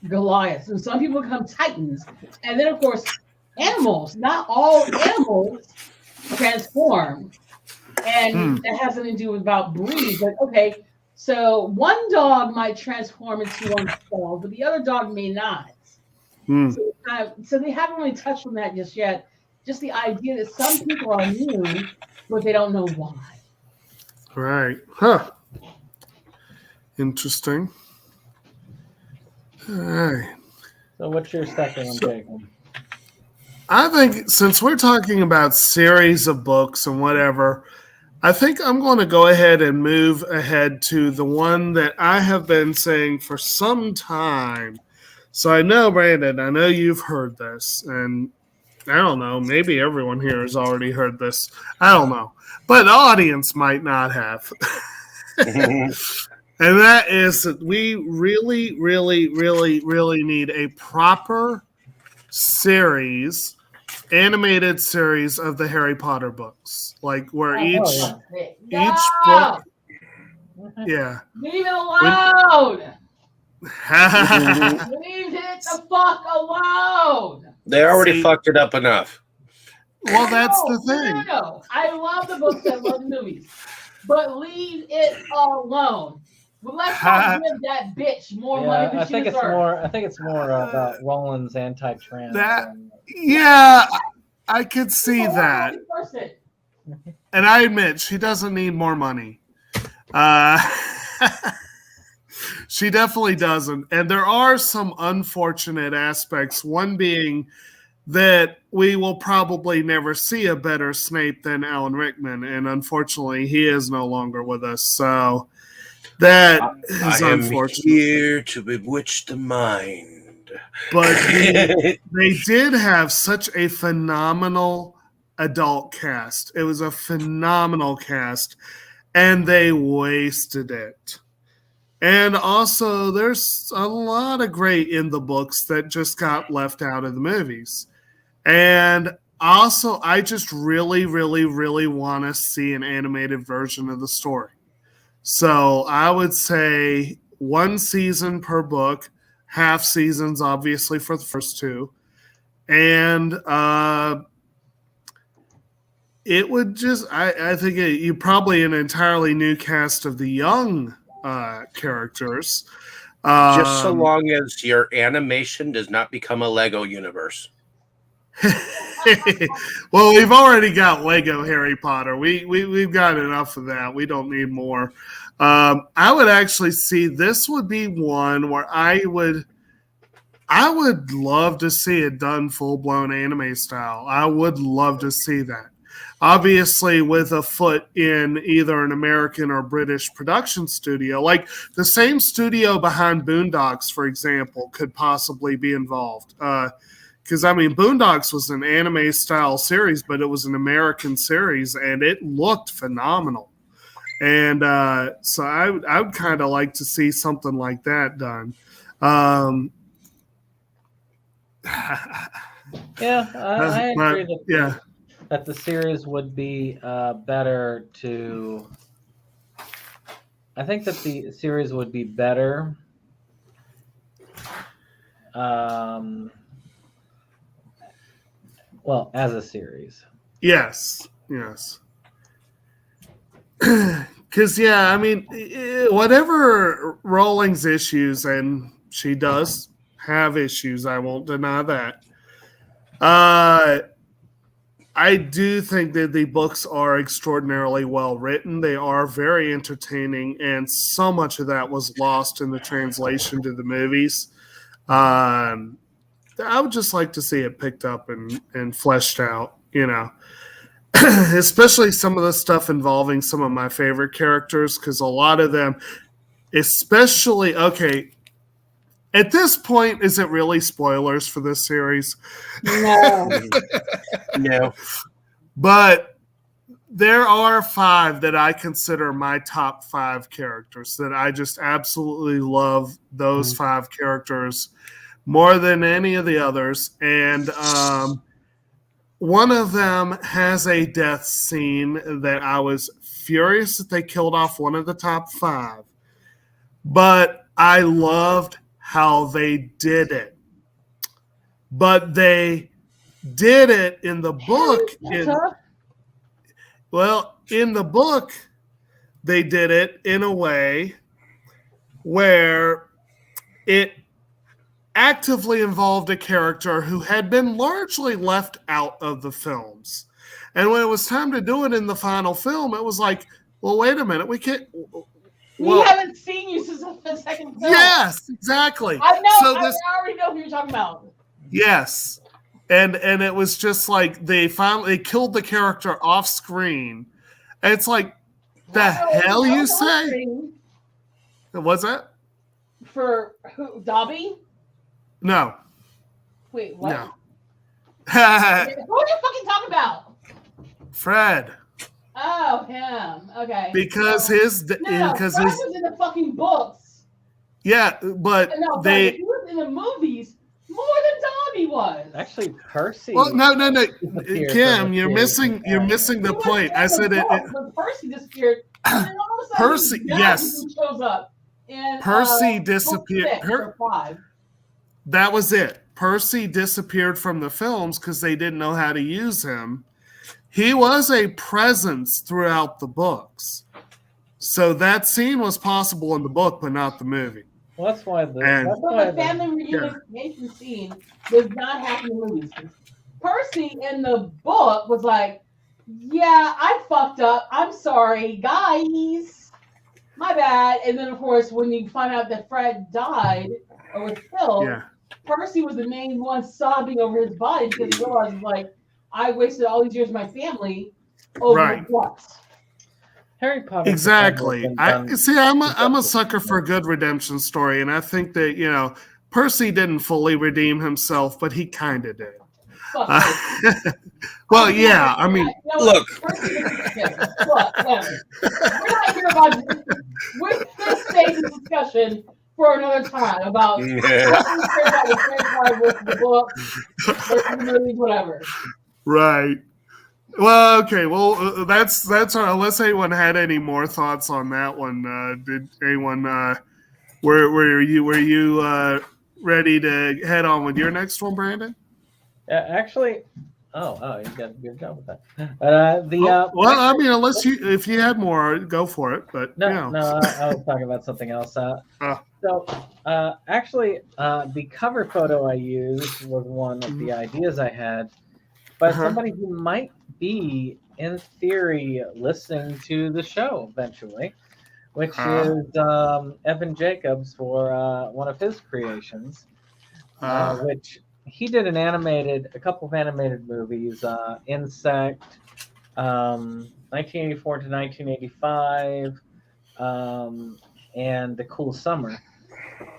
Goliaths, and some people become Titans, and then of course animals. Not all animals transform, and that has something to do with about breed. But okay, so one dog might transform into one skull, but the other dog may not. So they haven't really touched on that just yet. Just the idea that some people are immune, but they don't know why. Right. Huh. Interesting. All right. So what's your second one, Jacob? I think since we're talking about series of books and whatever, I think I'm going to go ahead and move ahead to the one that I have been saying for some time. So I know, Brandon, I know you've heard this, and I don't know, maybe everyone here has already heard this. I don't know. But the audience might not have. And that is that we really need a proper series animated series of the Harry Potter books, like where each No! book, yeah. Leave it alone! Mhm. Leave it the fuck alone! They already See- fucked it up enough. Well, that's No, the thing. No. I love the books. I love the movies. But leave it alone. Well, let's not give that bitch more money than I she think it's deserves. more. I think it's more about Roland's anti-trans. That- than- Yeah, I could see that. Person. And I admit, she doesn't need more money. She definitely doesn't. And there are some unfortunate aspects. One being that we will probably never see a better Snape than Alan Rickman. And unfortunately, he is no longer with us. So that is I am unfortunate. here to bewitch the mind. But they did have such a phenomenal adult cast. It was a phenomenal cast, and they wasted it. And also, there's a lot of great in the books that just got left out of the movies. And also, I just really, really, really want to see an animated version of the story. So I would say 1 season per book, half seasons, obviously, for the first 2. And it would just, I think you probably an entirely new cast of the young characters. Just so long as your animation does not become a Lego universe. Well, we've already got Lego Harry Potter. We've got enough of that. We don't need more. I would actually see this would be one where I would love to see it done full-blown anime style. I would love to see that. Obviously, with a foot in either an American or British production studio, like the same studio behind Boondocks, for example, could possibly be involved. Because, I mean, Boondocks was an anime style series, but it was an American series, and it looked phenomenal. And so I would kind of like to see something like that done. Yeah, I agree that yeah. that the series would be better to. I think that the series would be better. Well, as a series. Yes. Because, yeah, I mean, whatever Rowling's issues, and she does have issues, I won't deny that. I do think that the books are extraordinarily well written. They are very entertaining, and so much of that was lost in the translation to the movies. I would just like to see it picked up and fleshed out, you know. Especially some of the stuff involving some of my favorite characters, because a lot of them, especially, okay, at this point, is it really spoilers for this series? No. No. But there are 5 that I consider my top 5 characters that I just absolutely love those 5 characters more than any of the others. And one of them has a death scene that I was furious that they killed off one of the top 5. But I loved how they did it. But they did it in the book. In the book, they did it in a way where it actively involved a character who had been largely left out of the films. And when it was time to do it in the final film, it was like, well, wait a minute, we can't. We haven't seen you since the second film. Yes, exactly. I know. So I already know who you're talking about. Yes. And it was just like they killed the character off screen. And it's like, the hell you say? What's that? For who? Dobby? No. Wait, what? No. Who are you fucking talking about? Fred. Oh, him. Okay. Because Fred his was in the fucking books. yeah, but No, they he was in the movies. More than Dobby was. Actually, Percy. Well, no, disappeared Kim, from the you're series. missing the point. I said it. But Percy disappeared. And then all of a sudden, Percy, he yes. shows up. And Percy book disappeared. 6 or 5. That was it. Percy disappeared from the films because they didn't know how to use him. He was a presence throughout the books. So that scene was possible in the book, but not the movie. Well, that's why the family reunification scene does not happen in movies. Percy in the book was like, yeah, I fucked up. I'm sorry, guys. My bad. And then, of course, when you find out that Fred died or was killed, Percy was the main one sobbing over his body because he realized, like, I wasted all these years of my family over what? Harry Potter. Exactly. I'm a sucker for a good redemption story, and I think that Percy didn't fully redeem himself, but he kind of did. Well, yeah. I mean, look. We're not here about this. We're going to save this discussion for another time about what we care about the franchise with the book, the movies, whatever. Right. Well, okay. Well, that's all. Unless anyone had any more thoughts on that one, did anyone? Were you ready to head on with your next one, Brandon? Actually, you got a good job with that. Well, I mean, if you had more, go for it. But no, I was talking about something else. So, actually, the cover photo I used was one of the ideas I had, but somebody who might be, in theory, listening to the show eventually, which is Evan Jacobs for one of his creations, which he did a couple of animated movies, Insect, 1984 to 1985, and The Cool Summer.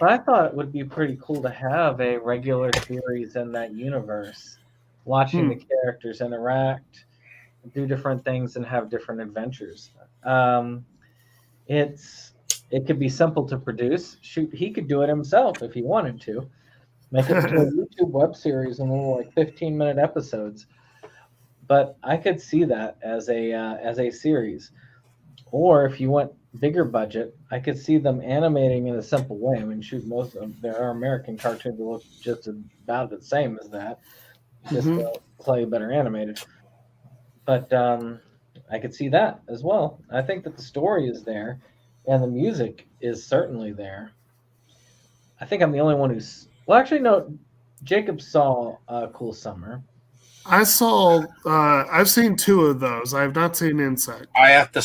But I thought it would be pretty cool to have a regular series in that universe, watching the characters interact, do different things, and have different adventures. It could be simple to produce. Shoot, he could do it himself if he wanted to. Make it into a YouTube web series in little 15-minute episodes. But I could see that as a series. Or if you want bigger budget, I could see them animating in a simple way. I mean, shoot, most of there are American cartoons that look just about the same as that, just slightly better animated. But I could see that as well. I think that the story is there, and the music is certainly there. I think I'm the only one who's... Well, actually, no. Jacob saw Cool Summer. I've seen 2 of those. I have not seen Insect. I have to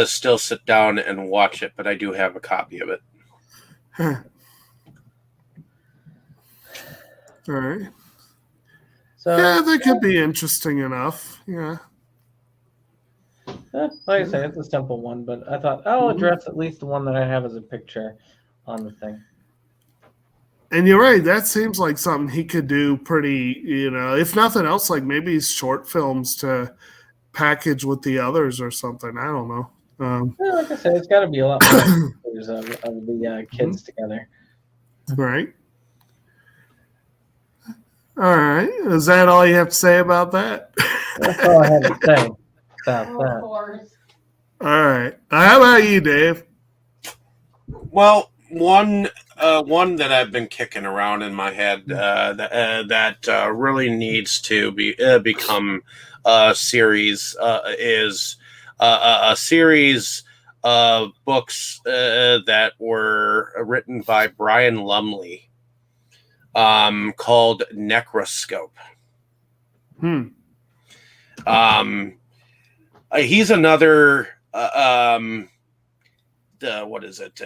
still sit down and watch it, but I do have a copy of it. All right. So, yeah, that could be interesting enough. Yeah. Like I say, it's a simple one, but I thought I'll address at least the one that I have as a picture on the thing. And you're right. That seems like something he could do pretty, if nothing else, like maybe short films to package with the others or something. I don't know. Like I said, it's got to be a lot more pictures of the kids together. Right. All right. Is that all you have to say about that? That's all I have to say about that. Of course. All right. How about you, Dave? Well, one that I've been kicking around in my head that really needs to become a series is a series of books that were written by Brian Lumley called Necroscope. He's another what is it?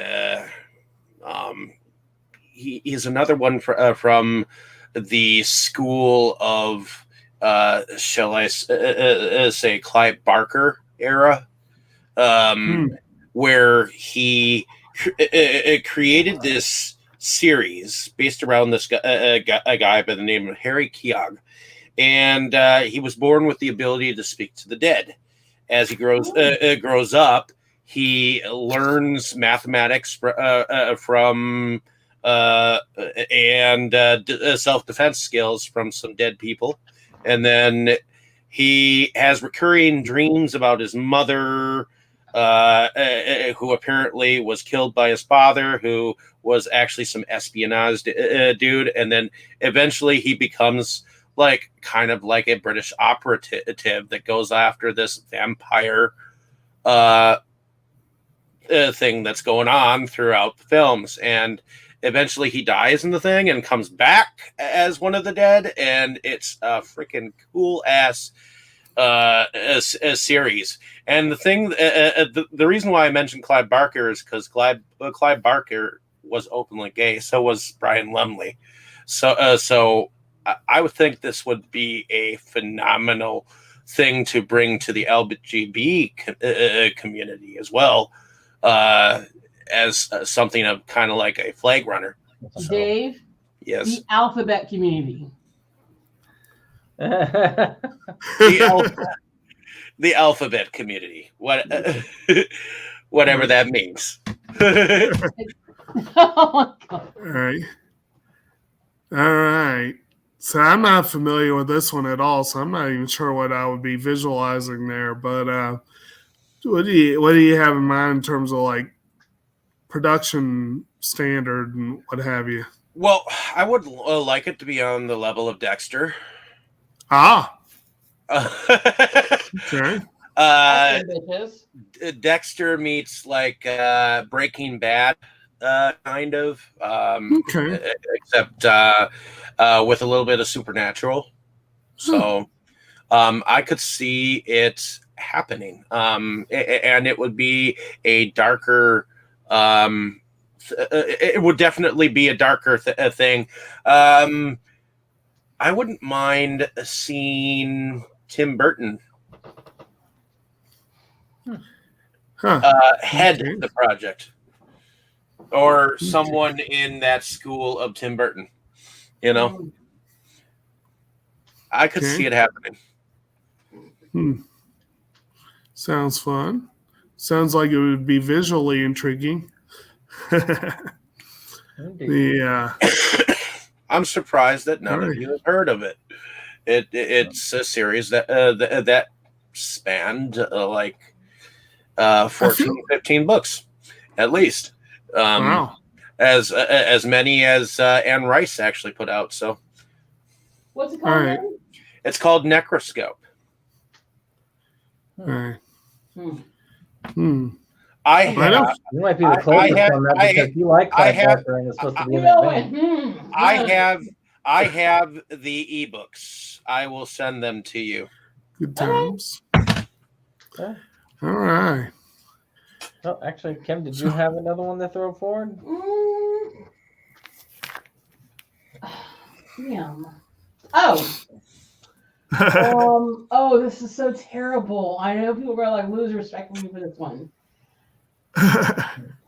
He's another one from the school of shall I say Clive Barker era, where he created this series based around this a guy by the name of Harry Keogh, and he was born with the ability to speak to the dead. As he grows up, he learns mathematics from and self-defense skills from some dead people. And then he has recurring dreams about his mother, who apparently was killed by his father, who was actually some espionage dude. And then eventually he becomes like kind of like a British operative that goes after this vampire thing that's going on throughout the films. And eventually he dies in the thing and comes back as one of the dead. And it's a freaking cool ass a series. And the thing, the reason why I mentioned Clive Barker is because Clive Barker was openly gay. So was Brian Lumley. So I would think this would be a phenomenal thing to bring to the LGBT community as well, as something of kind of like a flag runner. Dave, yes, the alphabet community. The alphabet community. Whatever that means. Oh my God. All right. So I'm not familiar with this one at all, so I'm not even sure what I would be visualizing there. But what do you have in mind in terms of like production standard and what have you? Well, I would like it to be on the level of Dexter. Okay. Dexter meets like Breaking Bad, kind of. Okay. Except with a little bit of supernatural. So I could see it happening. And it would be a darker. It would definitely be a darker thing. I wouldn't mind seeing Tim Burton head the project, or someone in that school of Tim Burton. You know, I could see it happening. Sounds fun. Sounds like it would be visually intriguing. I'm surprised that none of you have heard of it. It's a series that spanned like 14, 15 books at least. Wow. As many as Anne Rice actually put out. So what's it called? Right. It's called Necroscope. All right. You might be the closest on that because you like Clive Barker and it's supposed to be in that vein. I have the ebooks. I will send them to you. Good times. All right. Oh, actually, Kim, did you have another one to throw forward? Damn. Oh, this is so terrible. I know people are like lose respect for me for this one.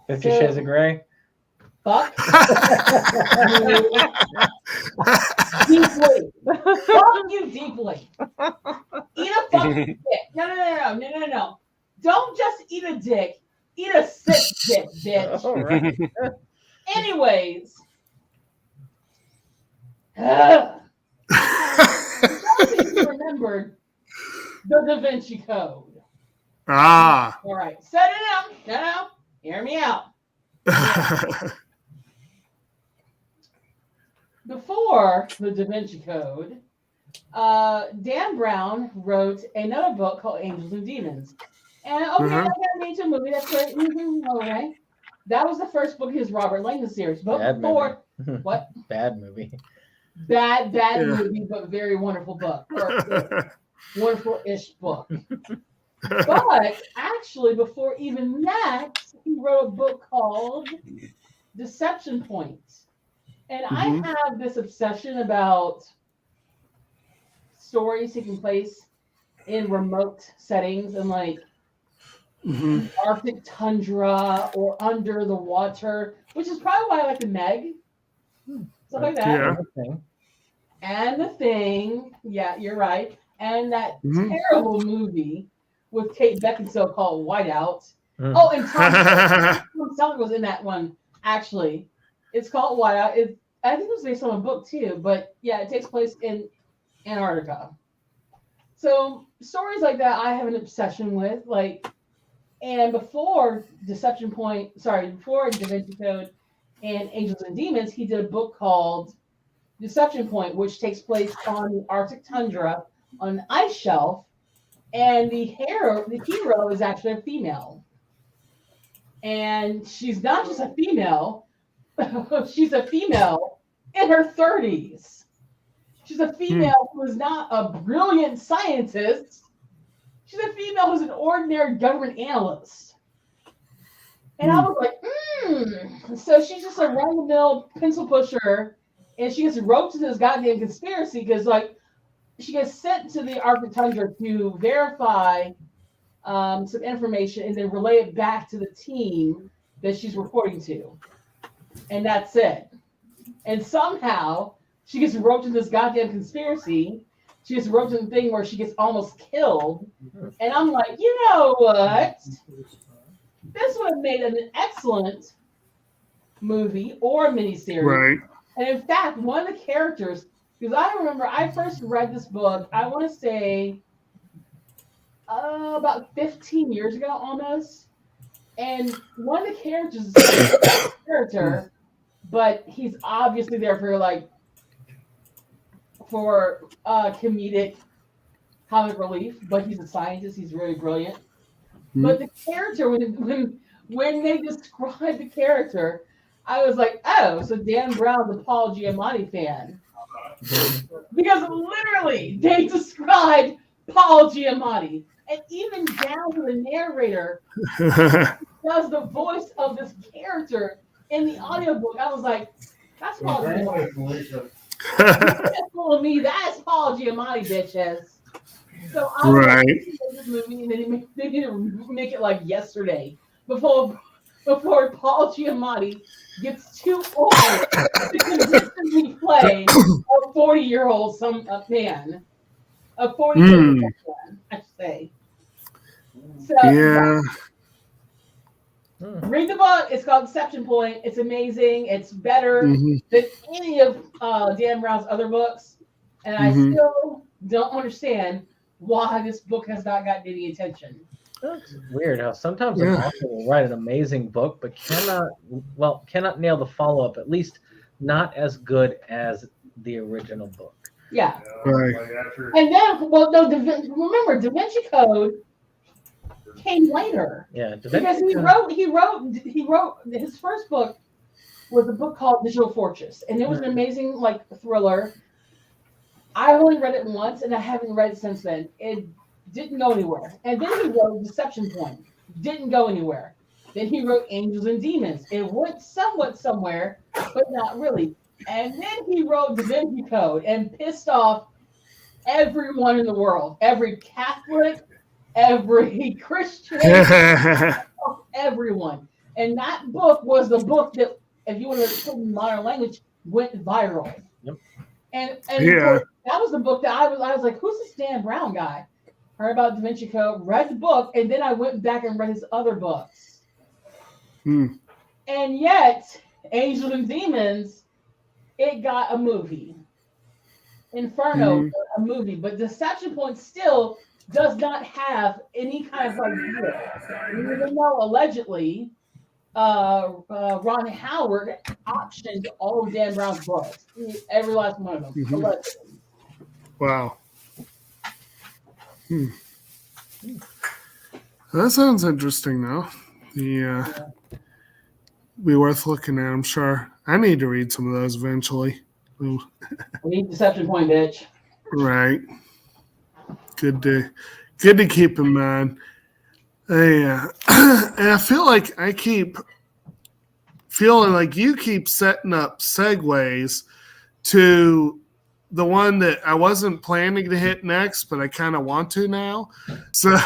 50 Shades of Grey. Fuck. Deeply. Fuck you deeply. Eat a fucking dick. No. Don't just eat a dick. Eat a sick dick, bitch. All right. Anyways. You remembered the Da Vinci Code. All right. Set it up. No. Hear me out. Before the Da Vinci Code, Dan Brown wrote another book called Angels and Demons. And that got made into a movie. That's great. Okay. That was the first book of his Robert Langdon series. But before what? Bad movie. Bad movie, but very wonderful book. Or wonderful-ish book. But actually, before even that, he wrote a book called Deception Point. And I have this obsession about stories taking place in remote settings and like Arctic tundra or under the water, which is probably why I like the Meg. Stuff like that. Yeah. And The Thing. Yeah, you're right. And that terrible movie with Kate Beckinsale called Whiteout. Oh, and Tom Selleck was in that one, actually. It's called Whiteout. I think it was based on a book too, but yeah, it takes place in Antarctica. So stories like that I have an obsession with, like, and before before Da Vinci Code and Angels and Demons, he did a book called Deception Point, which takes place on the Arctic tundra on an ice shelf, and the hero is actually a female. And she's not just a female, she's a female in her 30s. She's a female who is not a brilliant scientist. She's a female who's an ordinary government analyst. And I was like, So she's just a run-of-the-mill pencil pusher, and she gets roped into this goddamn conspiracy because, like, she gets sent to the Arctic tundra to verify some information and then relay it back to the team that she's reporting to. And that's it. And somehow she gets roped into this goddamn conspiracy. She gets roped into the thing where she gets almost killed. And I'm like, you know what? This would have made an excellent movie or miniseries. Right. And in fact, one of the characters, because I remember I first read this book, I want to say about 15 years ago almost. And one of the characters is a character, but he's obviously there for comedic comic relief, but he's a scientist, he's really brilliant. But the character, when they described the character, I was like, oh, so Dan Brown's a Paul Giamatti fan. Because literally, they described Paul Giamatti. And even down to the narrator does the voice of this character in the audiobook. I was like, that's Paul Giamatti. That's fooling me. That's Paul Giamatti, bitches. So I was like, this movie, and then they didn't make it like yesterday before Paul Giamatti gets too old to consistently play a 40-year-old man. A 40-year-old man, I should say. So, yeah. Read the book. It's called Deception Point. It's amazing. It's better than any of Dan Brown's other books. And I still don't understand why this book has not gotten any attention. It's weird how sometimes an author will write an amazing book, but cannot nail the follow-up, at least not as good as the original book. Yeah. Right. And then, remember, Da Vinci Code came later. Yeah, because he wrote his first book was a book called Digital Fortress, and it was an amazing thriller. I only read it once, and I haven't read it since then. It didn't go anywhere. And then he wrote Deception Point. Didn't go anywhere. Then he wrote Angels and Demons. It went somewhat somewhere, but not really. And then he wrote Da Vinci Code and pissed off everyone in the world. Every Catholic, every Christian, everyone. And that book was the book that, if you want to put in modern language, went viral. Yep. And that was the book that I was like, who's this Dan Brown guy? Heard about Da Vinci Code, read the book, and then I went back and read his other books. And yet, Angels and Demons, it got a movie. Inferno got a movie, but Deception Point still does not have any kind of deal. Even though allegedly Ron Howard optioned all of Dan Brown's books, every last one of them. Allegedly. Wow. That sounds interesting, though. Yeah. Be worth looking at, I'm sure. I need to read some of those eventually. We need Deception Point, bitch. Right. Good to keep in mind. Yeah. And I feel like I keep feeling like you keep setting up segues to the one that I wasn't planning to hit next, but I kind of want to now. So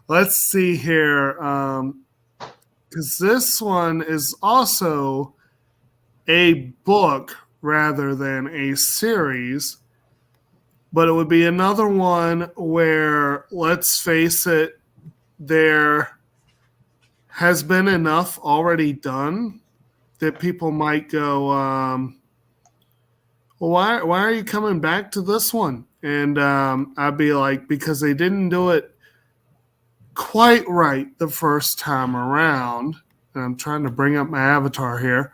let's see here. Because this one is also a book rather than a series, but it would be another one where, let's face it, there has been enough already done that people might go, well, why are you coming back to this one? And I'd be like, because they didn't do it quite right the first time around. And I'm trying to bring up my avatar here.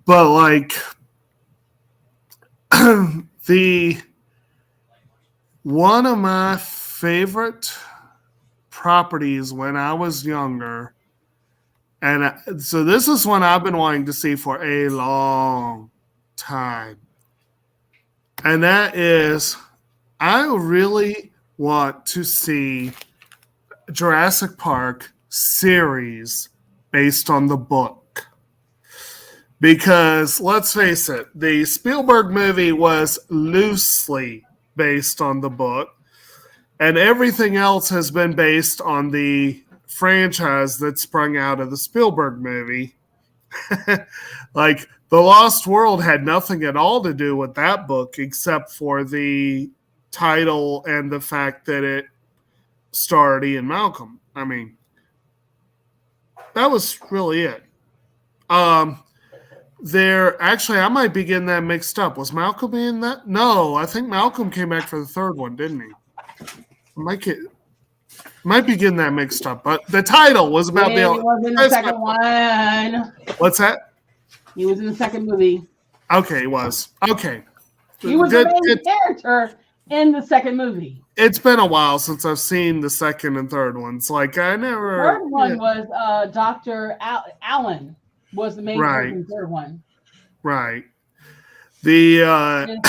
But like one of my favorite properties when I was younger, and so this is one I've been wanting to see for a long time. And that is, I really want to see Jurassic Park series based on the book. Because let's face it, the Spielberg movie was loosely based on the book, and everything else has been based on the franchise that sprung out of the Spielberg movie. Like, The Lost World had nothing at all to do with that book except for the title and the fact that it starred Ian Malcolm. I mean, that was really it. Actually, I might be getting that mixed up. Was Malcolm in that? No, I think Malcolm came back for the third one, didn't he? Might be getting that mixed up, but the title was about He was in the second one. What's that? He was in the second movie. Okay, he was. Okay. He was the main character in the second movie. It's been a while since I've seen the second and third ones. Like, I never... The third one was Dr. Allen was the main character in the third one. Right. I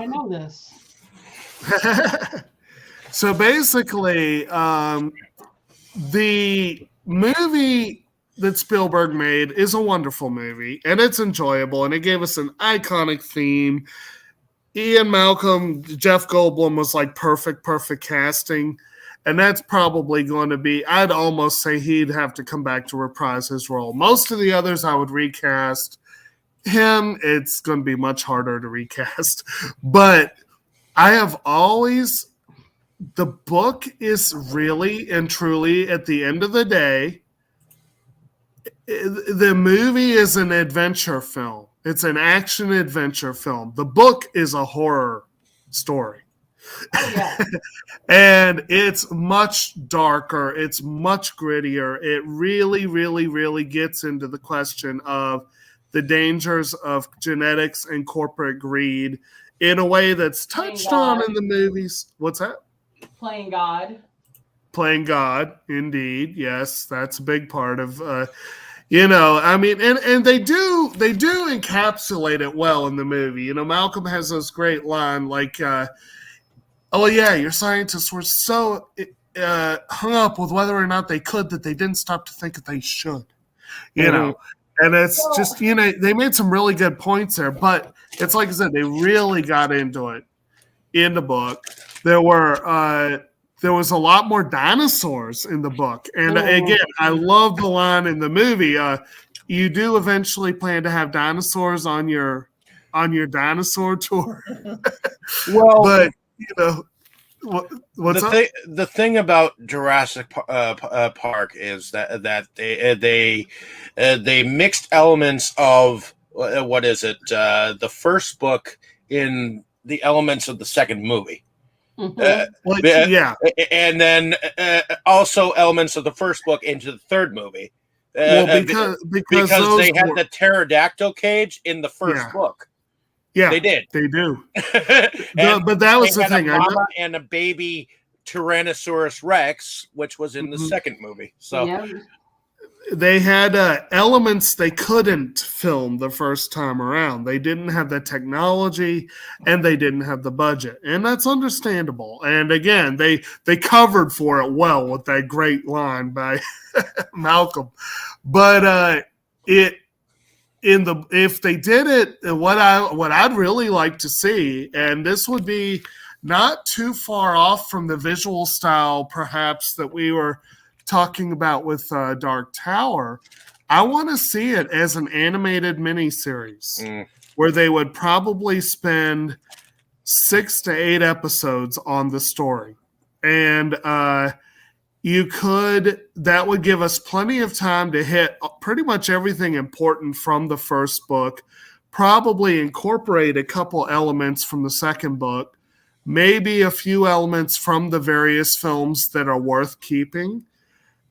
know this. So basically, the movie that Spielberg made is a wonderful movie, and it's enjoyable, and it gave us an iconic theme. Ian Malcolm, Jeff Goldblum was like perfect casting, and that's probably going to be, I'd almost say he'd have to come back to reprise his role. Most of the others I would recast. Him, it's going to be much harder to recast. But I have always... The book is really and truly, at the end of the day, the movie is an adventure film. It's an action adventure film. The book is a horror story. Yeah. And it's much darker. It's much grittier. It really, really, really gets into the question of the dangers of genetics and corporate greed in a way that's touched on in the movies. What's that? Playing God. Playing God, indeed. Yes, that's a big part of, I mean, and they do encapsulate it well in the movie. Malcolm has this great line like, oh yeah, your scientists were so hung up with whether or not they could that they didn't stop to think that they should, know. And it's just, they made some really good points there, but it's like I said, they really got into it in the book. There was a lot more dinosaurs in the book. And again, I love the line in the movie. You do eventually plan to have dinosaurs on your dinosaur tour. Well, but what's the thing about Jurassic Park is that they mixed elements of what is it? The first book in the elements of the second movie. Mm-hmm. And then also elements of the first book into the third movie. Because they had the pterodactyl cage in the first book. Yeah, they did. They do. But that was the thing. A mama and a baby Tyrannosaurus Rex, which was in the second movie. So they had elements they couldn't film the first time around. They didn't have the technology and they didn't have the budget. And that's understandable. And again, they covered for it well with that great line by Malcolm. But if they did it, what I'd really like to see, and this would be not too far off from the visual style perhaps that we were talking about with Dark Tower, I want to see it as an animated miniseries where they would probably spend 6 to 8 episodes on the story. And that would give us plenty of time to hit pretty much everything important from the first book, probably incorporate a couple elements from the second book, maybe a few elements from the various films that are worth keeping,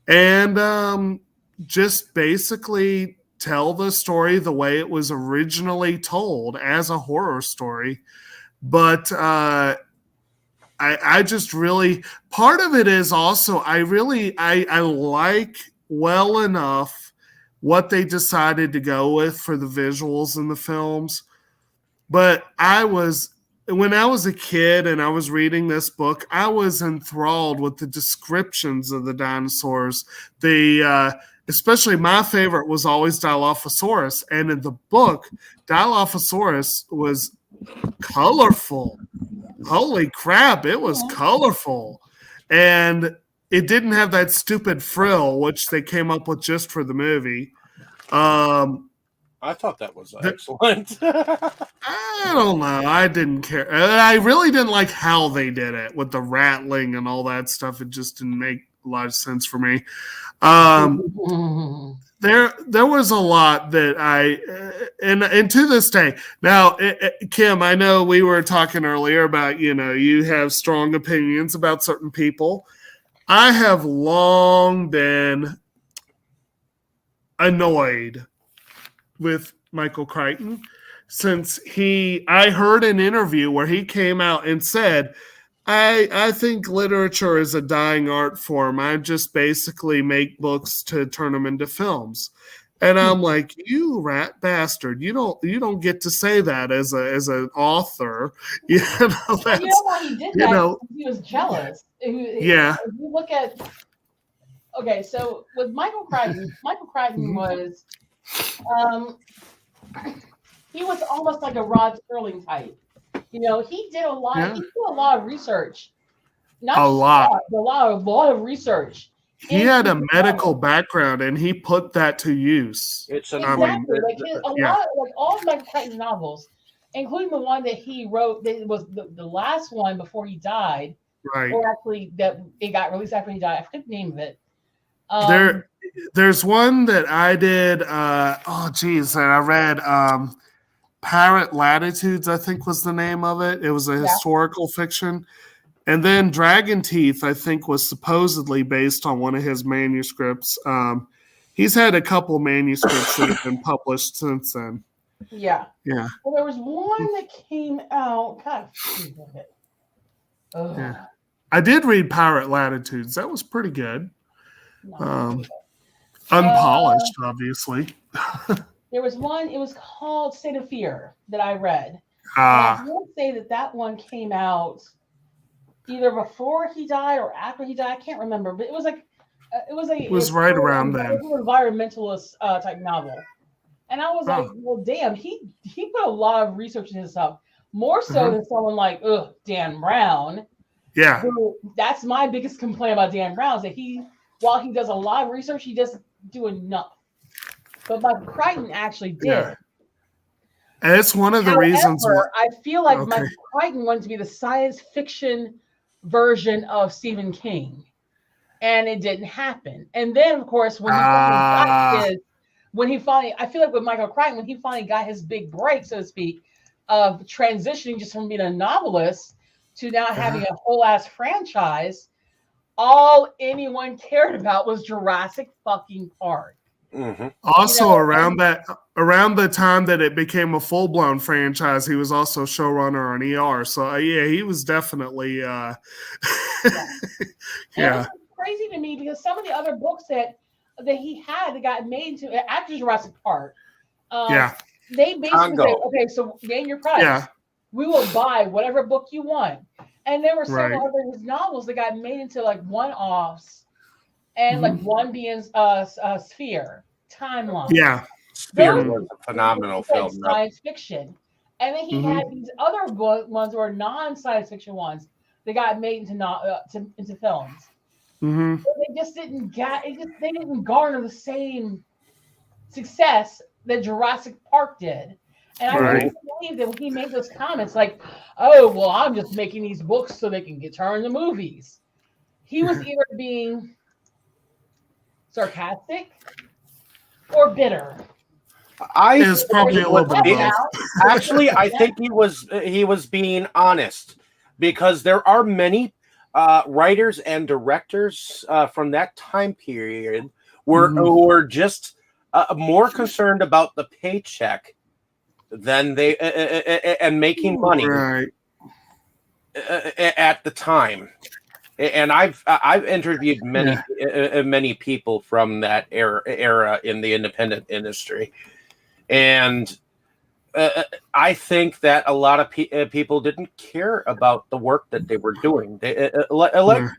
and just basically tell the story the way it was originally told as a horror story. But I just really, part of it is also, I like well enough what they decided to go with for the visuals in the films. But when I was a kid and I was reading this book, I was enthralled with the descriptions of the dinosaurs. Especially my favorite was always Dilophosaurus. And in the book, Dilophosaurus was colorful. Holy crap, it was colorful. And it didn't have that stupid frill, which they came up with just for the movie. I thought that was excellent. I don't know. I didn't care. I really didn't like how they did it with the rattling and all that stuff. It just didn't make a lot of sense for me. There was a lot that and to this day. Now, Kim, I know we were talking earlier about, you have strong opinions about certain people. I have long been annoyed with Michael Crichton since I heard an interview where he came out and said, I think literature is a dying art form. I just basically make books to turn them into films. And I'm like, you rat bastard. You don't get to say that as an author. Why he did that? He was jealous. Yeah. If you look at, okay, so with Michael Crichton was, he was almost like a Rod Serling type. He did a lot. Yeah. He did a lot of research. A lot of research. He had a medical background, and he put that to use. Exactly. All of Michael Crichton novels, including the one that he wrote, that was the last one before he died. Right. Or actually, that it got released after he died. I forget the name of it. There's one that I did. That I read. Parrot Latitudes, I think, was the name of it. It was a historical fiction. And then Dragon Teeth, I think, was supposedly based on one of his manuscripts. He's had a couple manuscripts that have been published since then. Yeah. Yeah. Well, there was one that came out. God, yeah. I did read Pirate Latitudes. That was pretty good. Unpolished, obviously. There was one, it was called State of Fear that I read. I would say that one came out either before he died or after he died. I can't remember, but it was like it was right around then. It was an environmentalist type novel, and I was like, well, damn, he put a lot of research into stuff, more so than someone like Dan Brown. Yeah, that's my biggest complaint about Dan Brown is that while he does a lot of research, he doesn't do enough. But Michael Crichton actually did. Yeah. And it's one of the reasons why I feel like Michael Crichton wanted to be the science fiction version of Stephen King, and it didn't happen. And then, of course, when he finally I feel like with Michael Crichton, when he finally got his big break, so to speak, of transitioning just from being a novelist to now having a whole ass franchise, all anyone cared about was Jurassic fucking Park. Mm-hmm. Also, around the time that it became a full-blown franchise, he was also showrunner on ER. So he was definitely It's crazy to me because some of the other books that he had that got made into after Jurassic Park, they basically said, okay, so name your price. Yeah. We will buy whatever book you want. And there were several other his novels that got made into like one-offs. And like one being Sphere, Timeline. Yeah. Sphere was a phenomenal film. Science fiction. And then he had these other ones that were non-science fiction ones that got made into films. Mm-hmm. But they just didn't they didn't garner the same success that Jurassic Park did. And I really believe that when he made those comments like, oh, well, I'm just making these books so they can get turned into movies. he was either being sarcastic or bitter. It's probably a little bit of both. Actually, I think he was being honest, because there are many writers and directors from that time period who were just more concerned about the paycheck than they and making money at the time. And I've interviewed many people from that era in the independent industry, and I think that a lot of people didn't care about the work that they were doing.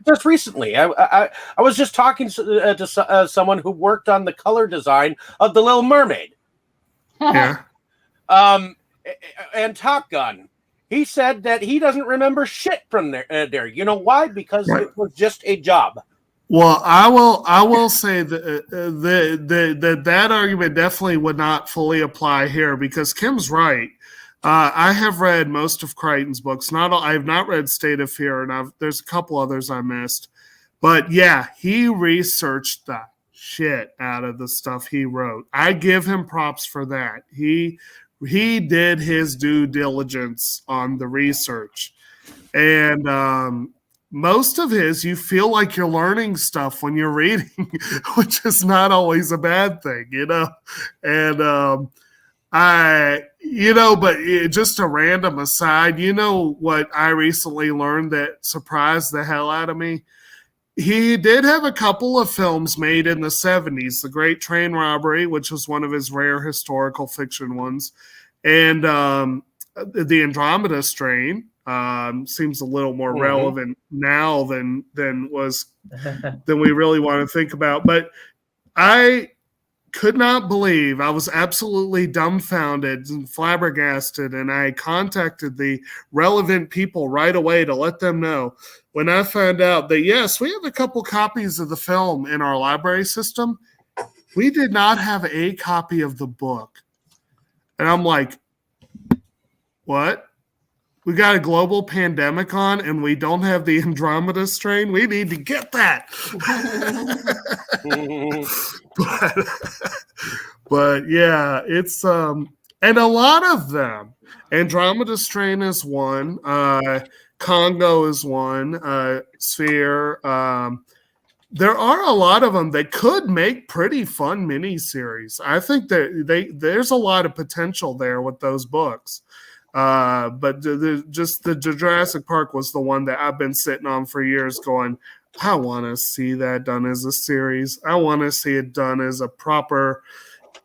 Just recently, I was just talking to someone who worked on the color design of The Little Mermaid, and Top Gun. He said that he doesn't remember shit from there. You know why? Because it was just a job. Well, I will say that argument definitely would not fully apply here, because Kim's right. I have read most of Crichton's books. I have not read State of Fear, and there's a couple others I missed. But yeah, he researched the shit out of the stuff he wrote. I give him props for that. He did his due diligence on the research. And most of his, you feel like you're learning stuff when you're reading, which is not always a bad thing, you know? And but just a random aside, you know what I recently learned that surprised the hell out of me? He did have a couple of films made in the 70s, The Great Train Robbery, which was one of his rare historical fiction ones, and The Andromeda Strain. Seems a little more relevant now than we really want to think about. But I could not believe, I was absolutely dumbfounded and flabbergasted, and I contacted the relevant people right away to let them know when I found out that, yes, we have a couple copies of the film in our library system. We did not have a copy of the book. And I'm like, what? We got a global pandemic on and we don't have the Andromeda Strain? We need to get that. but yeah, it's and a lot of them. Andromeda Strain is one. Congo is one. Sphere. There are a lot of them that could make pretty fun miniseries. I think that there's a lot of potential there with those books. But the Jurassic Park was the one that I've been sitting on for years going, I want to see that done as a series. I want to see it done as a proper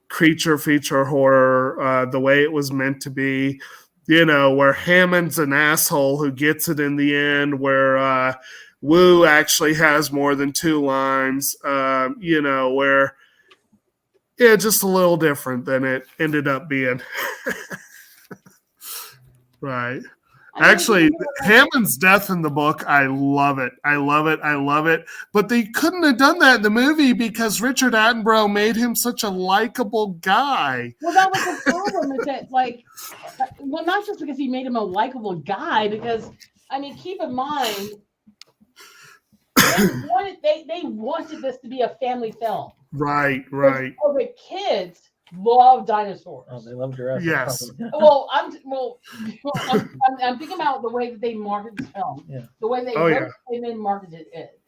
creature feature horror, the way it was meant to be, where Hammond's an asshole who gets it in the end, where Wu actually has more than 2 lines, where, just a little different than it ended up being. Right. Actually, Hammond's death in the book, I love it. I love it. I love it. But they couldn't have done that in the movie because Richard Attenborough made him such a likable guy. Well, that was the problem is that, not just because he made him a likable guy, because, keep in mind, they wanted this to be a family film. Right. The kids love dinosaurs. Oh, they love Jurassic. Yes. Well, I'm thinking about the way that they marketed this film. Yeah. The way they then marketed it.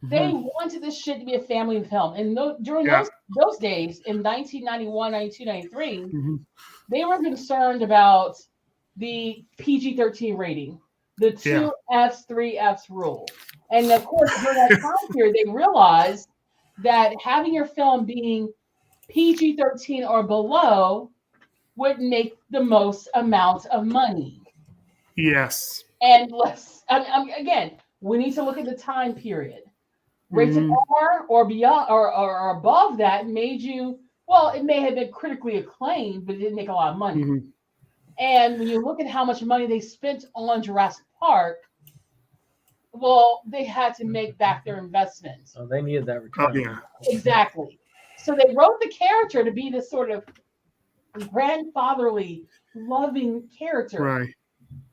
They wanted this shit to be a family film, and during those days in 1991, 92, 93, they were concerned about the PG-13 rating, the 2 Fs, 3 Fs rule, and of course during that time period, they realized that having your film being PG-13 or below would make the most amount of money. Yes. And again, we need to look at the time period. Rated R or beyond or above that made you, it may have been critically acclaimed, but it didn't make a lot of money. And when you look at how much money they spent on Jurassic Park, they had to make back their investment. So they needed that return. Oh, yeah. Exactly. So they wrote the character to be this sort of grandfatherly, loving character. Right.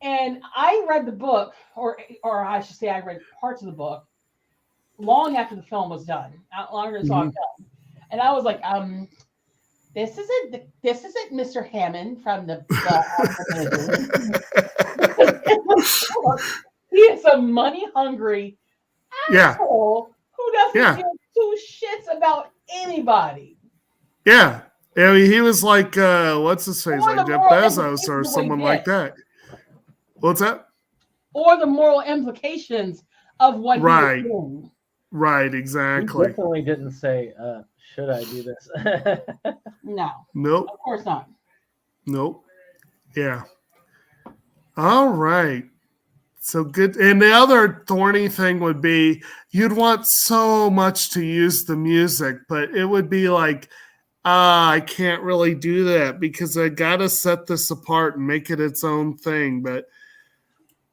And I read the book, or I should say I read parts of the book, long after the film was done, longer than saw a film, and I was like, this isn't Mr. Hammond from the he is a money hungry asshole who doesn't give two shits about anybody. Yeah. I mean, he was like, what's his face? Like Jeff Bezos or someone like that. What's that? Or the moral implications of what he was doing. Right, exactly. He definitely didn't say, should I do this? No. Nope. Of course not. Nope. Yeah. All right. So good. And the other thorny thing would be you'd want so much to use the music, but it would be like, I can't really do that because I got to set this apart and make it its own thing. But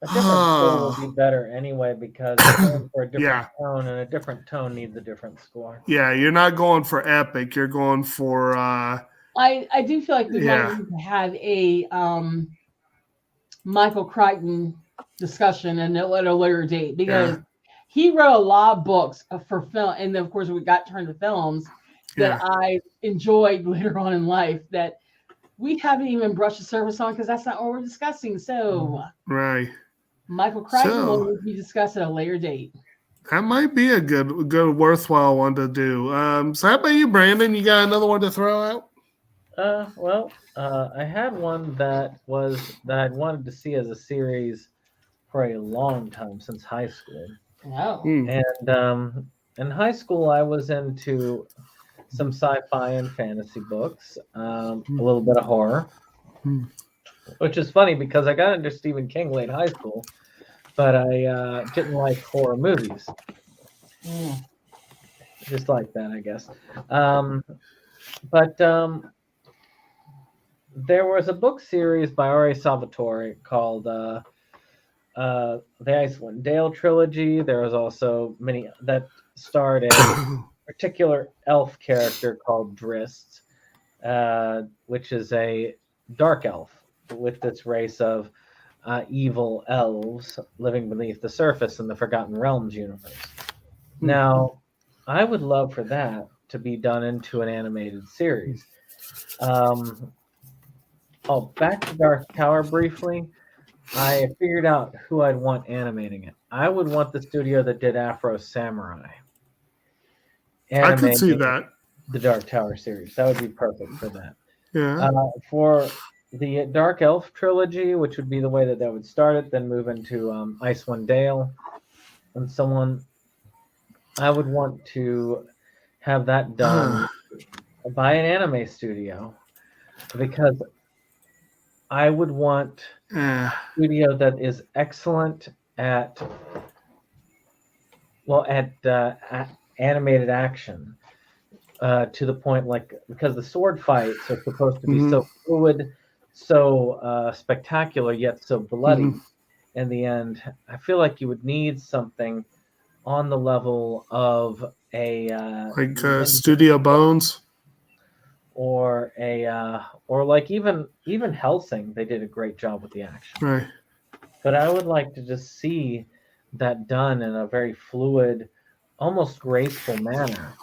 a different score would be better anyway because it's going for a different tone, and a different tone needs a different score. Yeah, you're not going for epic. You're going for... I do feel like we might need to have a Michael Crichton discussion at a later date because he wrote a lot of books for film, and then of course we got turned to films that I enjoyed later on in life that we haven't even brushed the surface on because that's not what we're discussing. So Michael Crichton will be discussed at a later date. That might be a good worthwhile one to do. So how about you, Brandon? You got another one to throw out? I had one that I'd wanted to see as a series for a long time since high school. Oh. And in high school, I was into some sci-fi and fantasy books, a little bit of horror, which is funny because I got into Stephen King late high school, but I didn't like horror movies. Just like that, I guess. But there was a book series by R.A. Salvatore called the Icewind Dale trilogy. There was also many that starred a particular elf character called Drist, which is a dark elf with this race of evil elves living beneath the surface in the Forgotten Realms universe. Now, I would love for that to be done into an animated series. Back to Dark Tower briefly. I figured out who I'd want animating it. I would want the studio that did Afro Samurai. I could see that. The Dark Tower series. That would be perfect for that. Yeah. For the Dark Elf trilogy, which would be the way that would start it, then move into Icewind Dale and so on, I would want to have that done by an anime studio because I would want a studio that is excellent at animated action to the point because the sword fights are supposed to be so fluid, so spectacular, yet so bloody in the end. I feel like you would need something on the level of a Studio Bones or even Hellsing. They did a great job with the action, right? But I would like to just see that done in a very fluid, almost graceful manner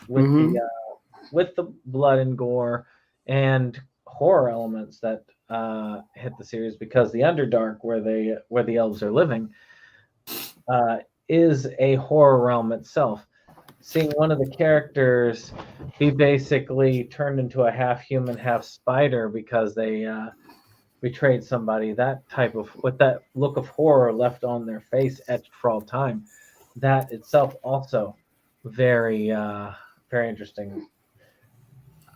with the blood and gore and horror elements that hit the series, because the Underdark, where the elves are living, is a horror realm itself. Seeing one of the characters be basically turned into a half human, half spider because they betrayed somebody, with that look of horror left on their face etched for all time, that itself also very very interesting.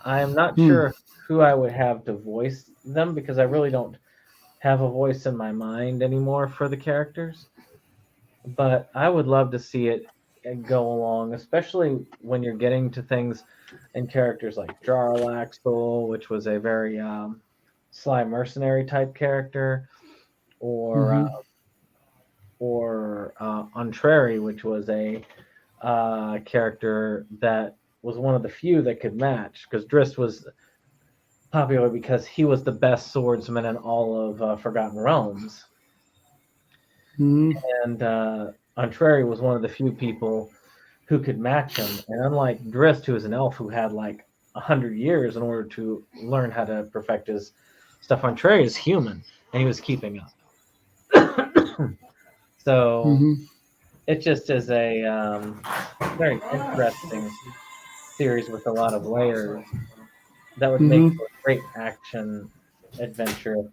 I am not sure who I would have to voice them because I really don't have a voice in my mind anymore for the characters. But I would love to see it go along, especially when you're getting to things and characters like Jarlaxle, which was a very sly mercenary type character, or Entreri, which was a character that was one of the few that could match, because Drist was popular because he was the best swordsman in all of Forgotten Realms. And Entreri was one of the few people who could match him. And unlike Drist, who was an elf who had like 100 years in order to learn how to perfect his stuff on Trey, is human, and he was keeping up. So Mhm. it just is a very interesting series with a lot of layers that would make for a great action adventure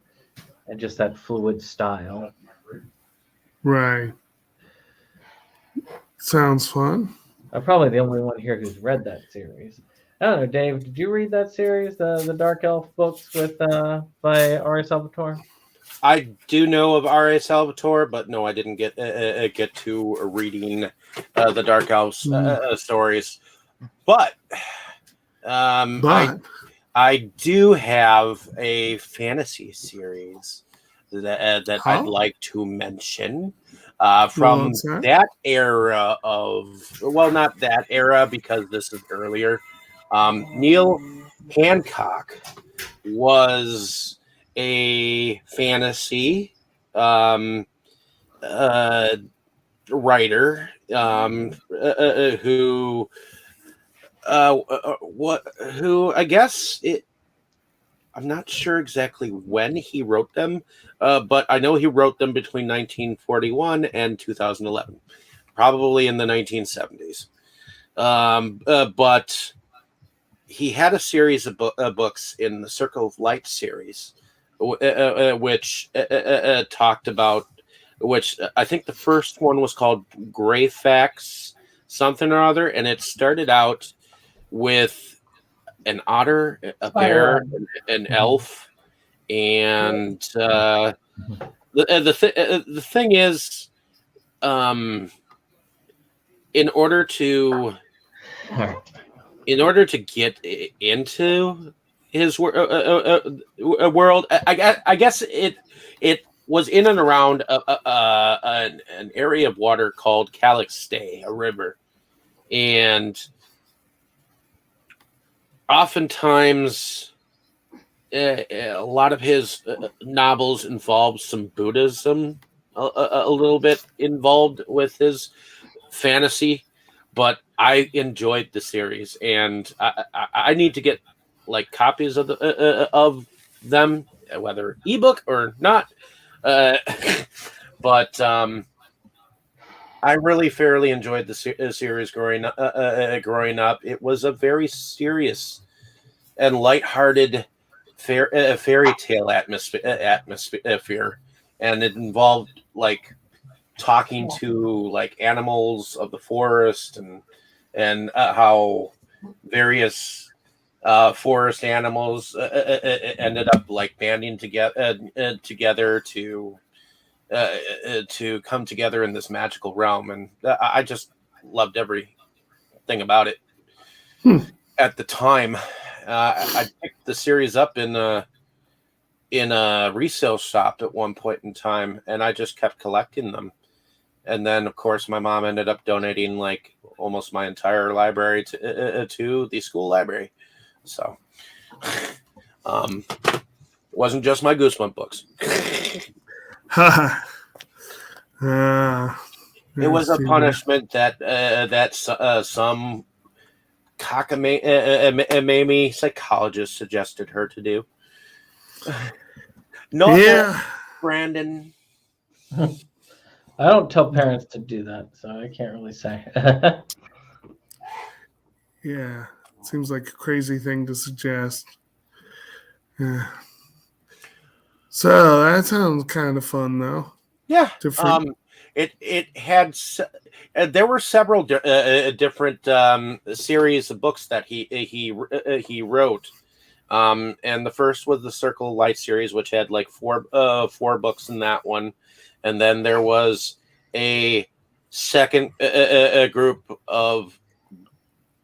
and just that fluid style. Right. Sounds fun. I'm probably the only one here who's read that series. I don't know, Dave, did you read that series, the Dark Elf books with by R.A. Salvatore? I do know of R.A. Salvatore, but no, I didn't get to reading the Dark Elves stories. But I do have a fantasy series that I'd like to mention from that era of, well, not that era because this is earlier. Neil Hancock was a fantasy writer who I guess I'm not sure exactly when he wrote them, but I know he wrote them between 1941 and 2011, probably in the 1970s. But he had a series of books in the Circle of Light series, which talked about, which I think the first one was called Greyfax something or other, and it started out with an otter, a bear, an elf, and the thing is, in order to get into his world, I guess it was in and around an area of water called Calixte, a river, and oftentimes a lot of his novels involve some Buddhism, a little bit involved with his fantasy, but I enjoyed the series, and I need to get like copies of them, whether ebook or not. But I really fairly enjoyed the series growing up. It was a very serious and lighthearted fairy tale atmosphere, and it involved like talking to like animals of the forest and how various forest animals ended up like banding together to come together in this magical realm, and I just loved everything about it. At the time, I picked the series up in a resale shop at one point in time, and I just kept collecting them. And then, of course, my mom ended up donating like almost my entire library to the school library. So, wasn't just my Goosebumps books. It was a punishment that some cockamamie psychologist suggested her to do. No, Brandon. I don't tell parents to do that, so I can't really say. Yeah, seems like a crazy thing to suggest. Yeah. So that sounds kind of fun, though. Yeah. Different. It had there were several different series of books that he wrote. And the first was the Circle of Light series, which had like four books in that one. And then there was a second group of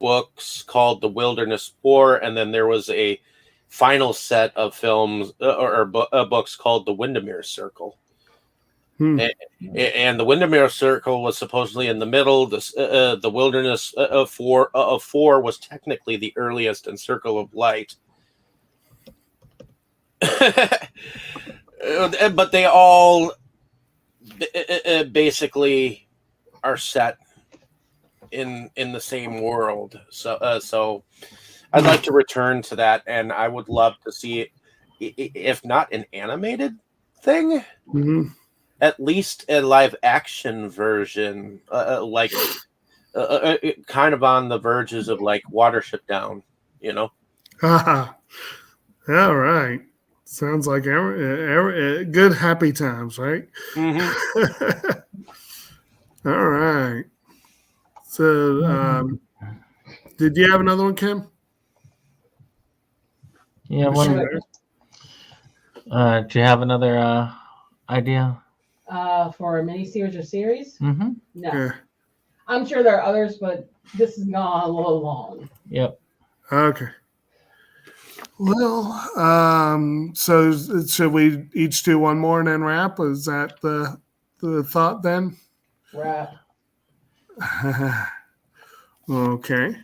books called The Wilderness War. And then there was a final set of films or books called The Windermere Circle. And the Windermere Circle was supposedly in the middle. The Wilderness of Four was technically the earliest, and Circle of Light. But they all basically are set in the same world. So I'd like to return to that, and I would love to see it, if not an animated thing, at least a live action version, kind of on the verges of like Watership Down, you know. All right. Sounds like every good happy times, right? All right. So, did you have another one, Kim? Yeah, Was she one. there? Do you have another idea? For a miniseries or series? Mm-hmm. No. Yeah. I'm sure there are others, but this has gone a little long. Yep. Okay. Well, so should we each do one more and then wrap? Is that the thought then? Wrap. Okay.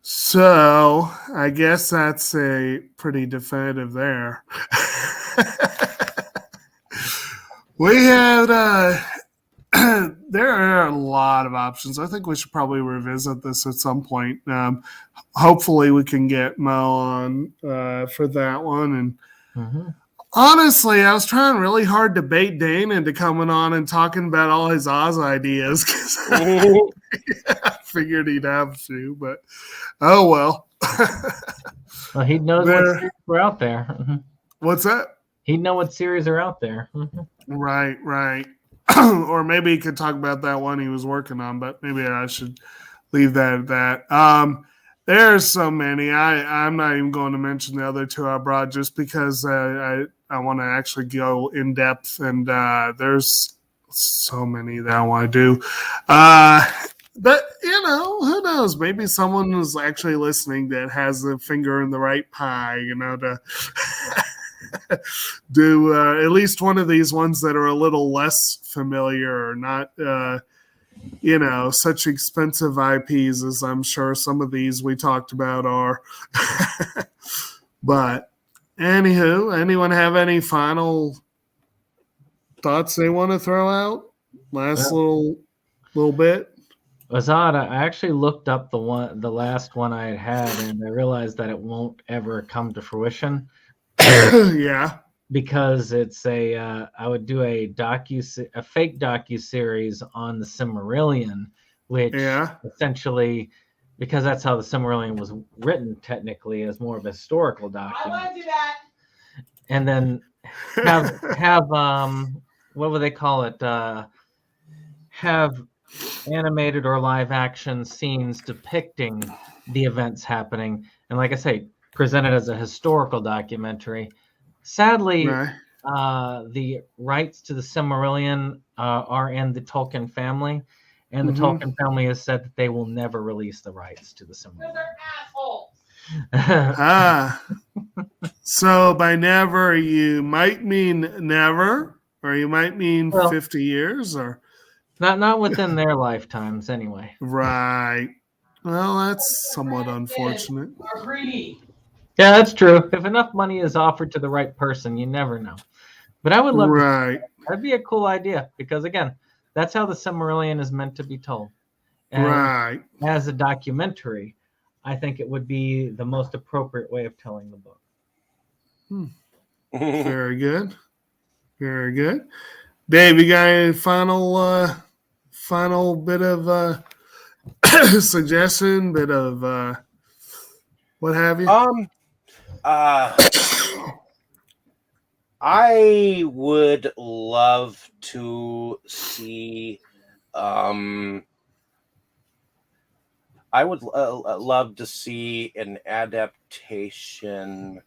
So I guess that's a pretty definitive there. We had there are a lot of options. I think we should probably revisit this at some point. Hopefully we can get Mo on for that one. And honestly, I was trying really hard to bait Dane into coming on and talking about all his Oz ideas because I figured he'd have to, but oh well. Well, he'd know what series were out there. What's that? He'd know what series are out there. Right. Or maybe he could talk about that one he was working on, but maybe I should leave that at that. There's so many. I'm not even going to mention the other two I brought just because I want to actually go in depth, and there's so many that I want to do. But, who knows? Maybe someone who's actually listening that has the finger in the right pie, to do at least one of these ones that are a little less familiar or not, such expensive IPs as I'm sure some of these we talked about are. But, anywho, anyone have any final thoughts they want to throw out? Last little bit. Azad, I actually looked up the last one I had, and I realized that it won't ever come to fruition. Yeah, because it's I would do a fake docu-series on the Silmarillion, which essentially, because that's how the Silmarillion was written technically, as more of a historical document. I want to do that. And then have what would they call it? Have animated or live action scenes depicting the events happening, and like I say, presented as a historical documentary. Sadly, the rights to the Silmarillion are in the Tolkien family, and the Tolkien family has said that they will never release the rights to the Silmarillion. They're assholes. So by never, you might mean never, or you might mean 50 years, or not within their lifetimes, anyway. Right. Well, that's somewhat unfortunate. Are greedy. Yeah, that's true. If enough money is offered to the right person, you never know. But I would love to. That'd be a cool idea because, again, that's how the Silmarillion is meant to be told. And as a documentary, I think it would be the most appropriate way of telling the book. Very good. Very good. Dave, you got any final bit of suggestion, bit of what have you? I would love to see. I would love to see an adaptation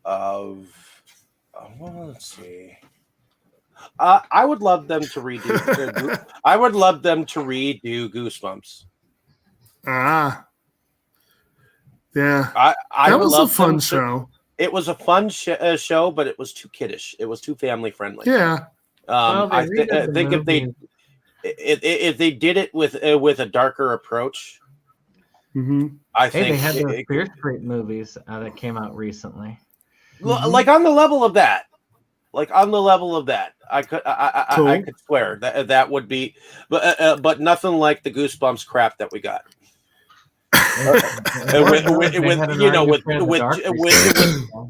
of. Let's see. I would love them to redo. I would love them to redo Goosebumps. Yeah. That was a fun show. It was a fun show, but it was too kiddish. It was too family friendly. Yeah. I think if they did it with a darker approach, I think they had those Fear Street movies that came out recently. Like on the level of that, like on the level of that. I Cool. could swear that would be, but nothing like the Goosebumps crap that we got.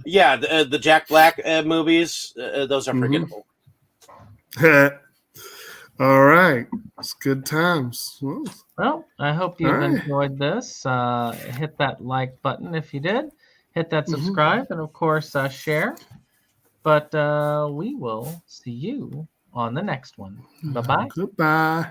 Yeah, the Jack Black movies, those are forgettable. All right, it's good times. Well, I hope you've All right. enjoyed this. Hit that like button if you did. Hit that subscribe, and of course, share. But we will see you on the next one. Bye-bye. Goodbye.